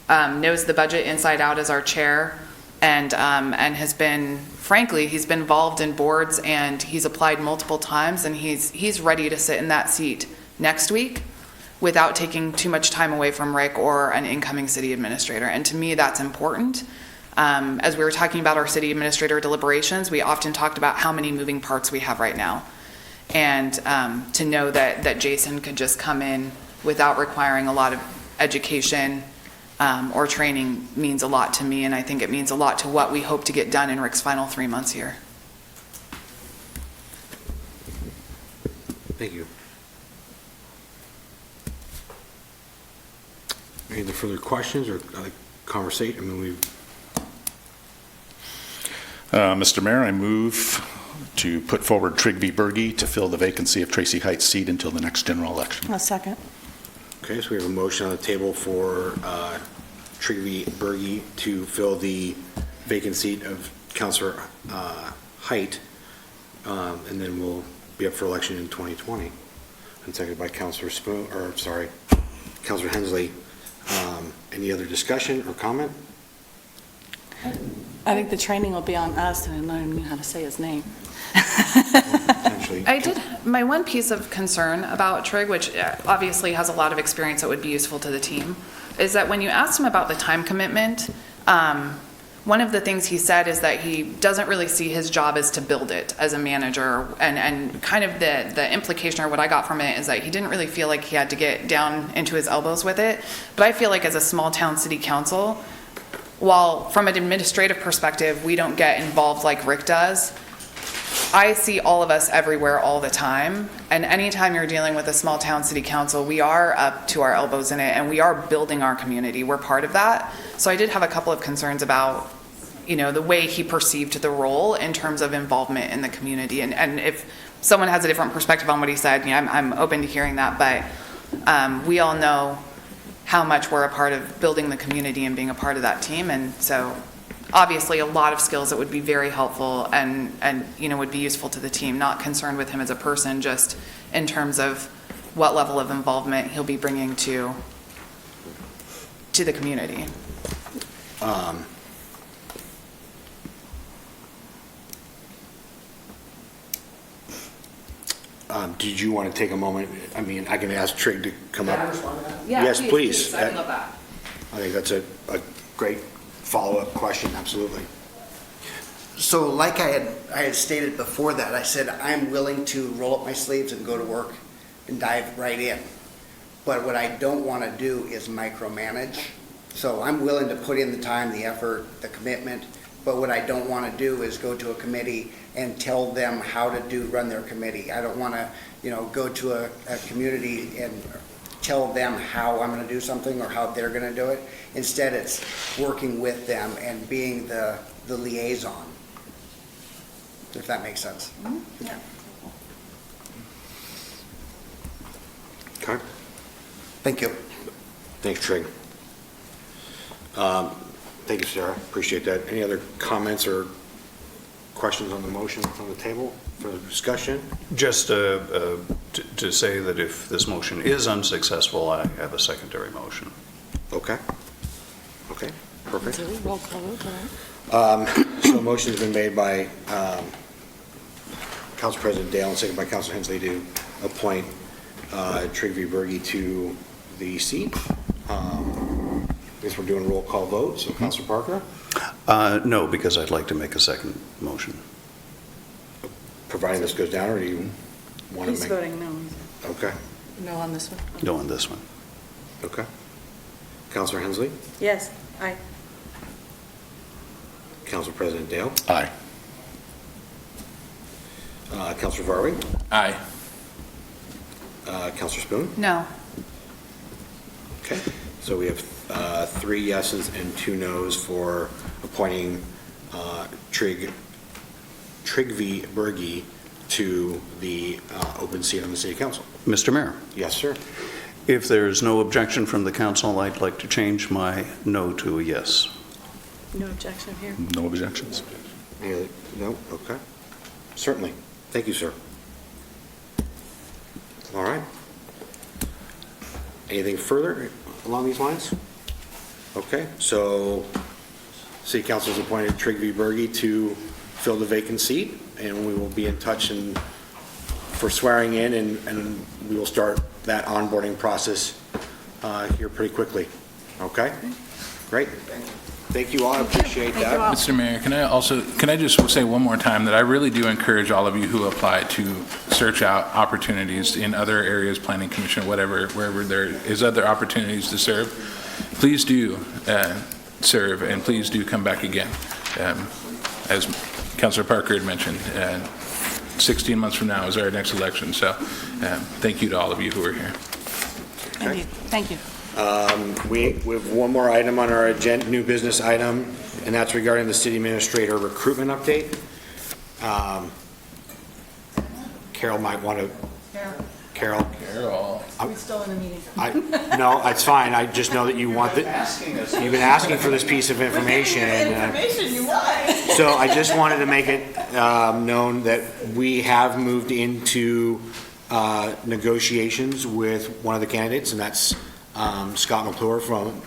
knows the budget inside out as our chair, and has been, frankly, he's been involved in boards, and he's applied multiple times, and he's ready to sit in that seat next week without taking too much time away from Rick or an incoming city administrator. And to me, that's important. As we were talking about our city administrator deliberations, we often talked about how many moving parts we have right now. And to know that Jason could just come in without requiring a lot of education or training means a lot to me, and I think it means a lot to what we hope to get done in Rick's final 3 months here. Thank you. Any other further questions or conversation? Mr. Mayor, I move to put forward Trig V. Berge to fill the vacancy of Tracy Heights' seat until the next general election. A second. Okay, so we have a motion on the table for Trig V. Berge to fill the vacant seat of Councilor Height, and then we'll be up for election in 2020. And seconded by Councilor Councilor Hensley. Any other discussion or comment? I think the training will be on us, and I don't even know how to say his name. My one piece of concern about Trig, which obviously has a lot of experience that would be useful to the team, is that when you asked him about the time commitment, one of the things he said is that he doesn't really see his job as to build it as a manager, and kind of the implication, or what I got from it, is that he didn't really feel like he had to get down into his elbows with it. But I feel like as a small town city council, while from an administrative perspective, we don't get involved like Rick does, I see all of us everywhere all the time, and anytime you're dealing with a small town city council, we are up to our elbows in it, and we are building our community. We're part of that. So I did have a couple of concerns about, the way he perceived the role in terms of involvement in the community. And if someone has a different perspective on what he said, I'm open to hearing that, but we all know how much we're a part of building the community and being a part of that team. And so obviously a lot of skills that would be very helpful and would be useful to the team. Not concerned with him as a person, just in terms of what level of involvement he'll be bringing to the community. Did you want to take a moment? I mean, I can ask Trig to come up. Can I respond to that? Yeah, Yes, please. I would love that. I think that's a great follow-up question, absolutely. So like I had stated before that, I said I'm willing to roll up my sleeves and go to work and dive right in. But what I don't want to do is micromanage. So I'm willing to put in the time, the effort, the commitment, but what I don't want to do is go to a committee and tell them how to run their committee. I don't want to, go to a community and tell them how I'm going to do something or how they're going to do it. Instead, it's working with them and being the liaison, if that makes sense. Mm-hmm. Yeah. Okay. Thank you. Thanks, Trig. Thank you, Sarah. Appreciate that. Any other comments or questions on the motion on the table for the discussion? Just to say that if this motion is unsuccessful, I have a secondary motion. Okay. Okay, perfect. Roll call vote. So a motion's been made by Council President Dale and seconded by Councilor Hensley to appoint Trig V. Berge to the seat. I guess we're doing a roll call vote, so Councilor Parker? No, because I'd like to make a second motion. Providing this goes down, or do you want to He's make? voting no. Okay, No on this one? No on this one. okay. Councilor Hensley? Yes, aye. Council President Dale? Aye. Councilor Varwig? Aye. Councilor Spoon? No. Okay, so we have 3 yeses and 2 nos for appointing Trig V. Berge to the open seat on the City Council. Mr. Mayor, Yes, sir. if there's no objection from the council, I'd like to change my no to a yes. No objection here. No objections. No, okay. Certainly. Thank you, sir. All right. Anything further along these lines? Okay, so City Council has appointed Trig V. Berge to fill the vacant seat, and we will be in touch for swearing in, and we will start that onboarding process here pretty quickly. Okay? Great. Thank you all, I appreciate that. Mr. Mayor, can I just say one more time that I really do encourage all of you who apply to search out opportunities in other areas, Planning Commission, whatever, wherever there is other opportunities to serve. Please do serve, and please do come back again. As Councilor Parker had mentioned, 16 months from now is our next election, so thank you to all of you who are here. Okay. Thank you. We have one more item on our agenda, new business item, and that's regarding the city administrator recruitment update. Carol might want to. Carol. Are we still in a meeting? No, it's fine. I just know that you want you've been asking for this piece of information. Information you want. So I just wanted to make it known that we have moved into negotiations with one of the candidates, and that's Scott McClure from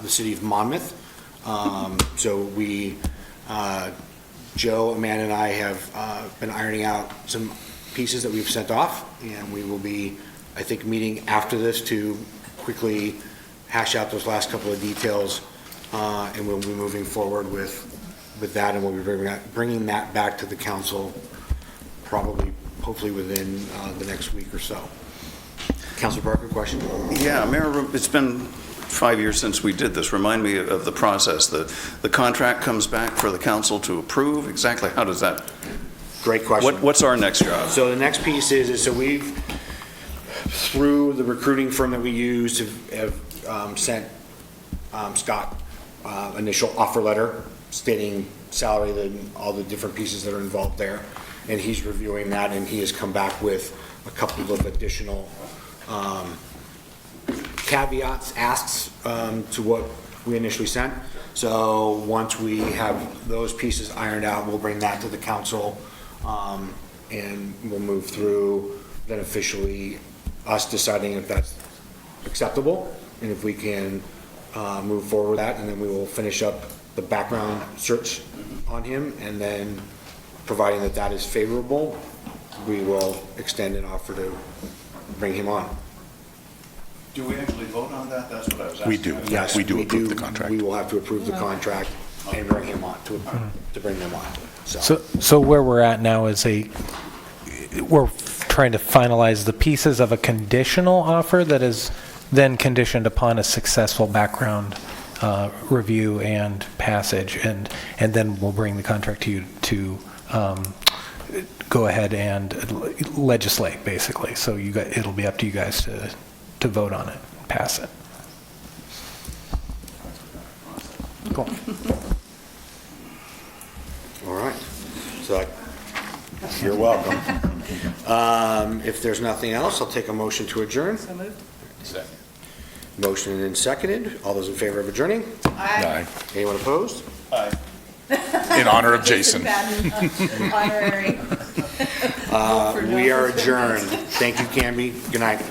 the city of Monmouth. So we, Joe, Amanda, and I have been ironing out some pieces that we've sent off, and we will be, I think, meeting after this to quickly hash out those last couple of details, and we'll be moving forward with with that, and we'll be bringing that back to the council probably, hopefully within the next week or so. Councilor Barker, question? Yeah, Mayor, it's been 5 years since we did this. Remind me of the process. The contract comes back for the council to approve. Exactly how does that? Great question. What's our next job? So the next piece is so we've, through the recruiting firm that we use, have sent Scott initial offer letter stating salary and all the different pieces that are involved there. And he's reviewing that, and he has come back with a couple of additional caveats, asks to what we initially sent. So once we have those pieces ironed out, we'll bring that to the council, and we'll move through then officially us deciding if that's acceptable and if we can move forward with that, and then we will finish up the background search on him, and then providing that that is favorable, we will extend an offer to bring him on. Do we actually vote on that? That's what I was asking. We do. Yes, we do approve the contract. We will have to approve the contract and bring him on, to bring them on. So where we're at now is we're trying to finalize the pieces of a conditional offer that is then conditioned upon a successful background review and passage, and then we'll bring the contract to you to go ahead and legislate, basically. So it'll be up to you guys to vote on it, pass it. Cool. All right. So you're welcome. If there's nothing else, I'll take a motion to adjourn. So moved. Motion and seconded. All those in favor of adjourning? Aye. Anyone opposed? In honor of Jason. Honorary. We are adjourned. Thank you, Camby. Good night.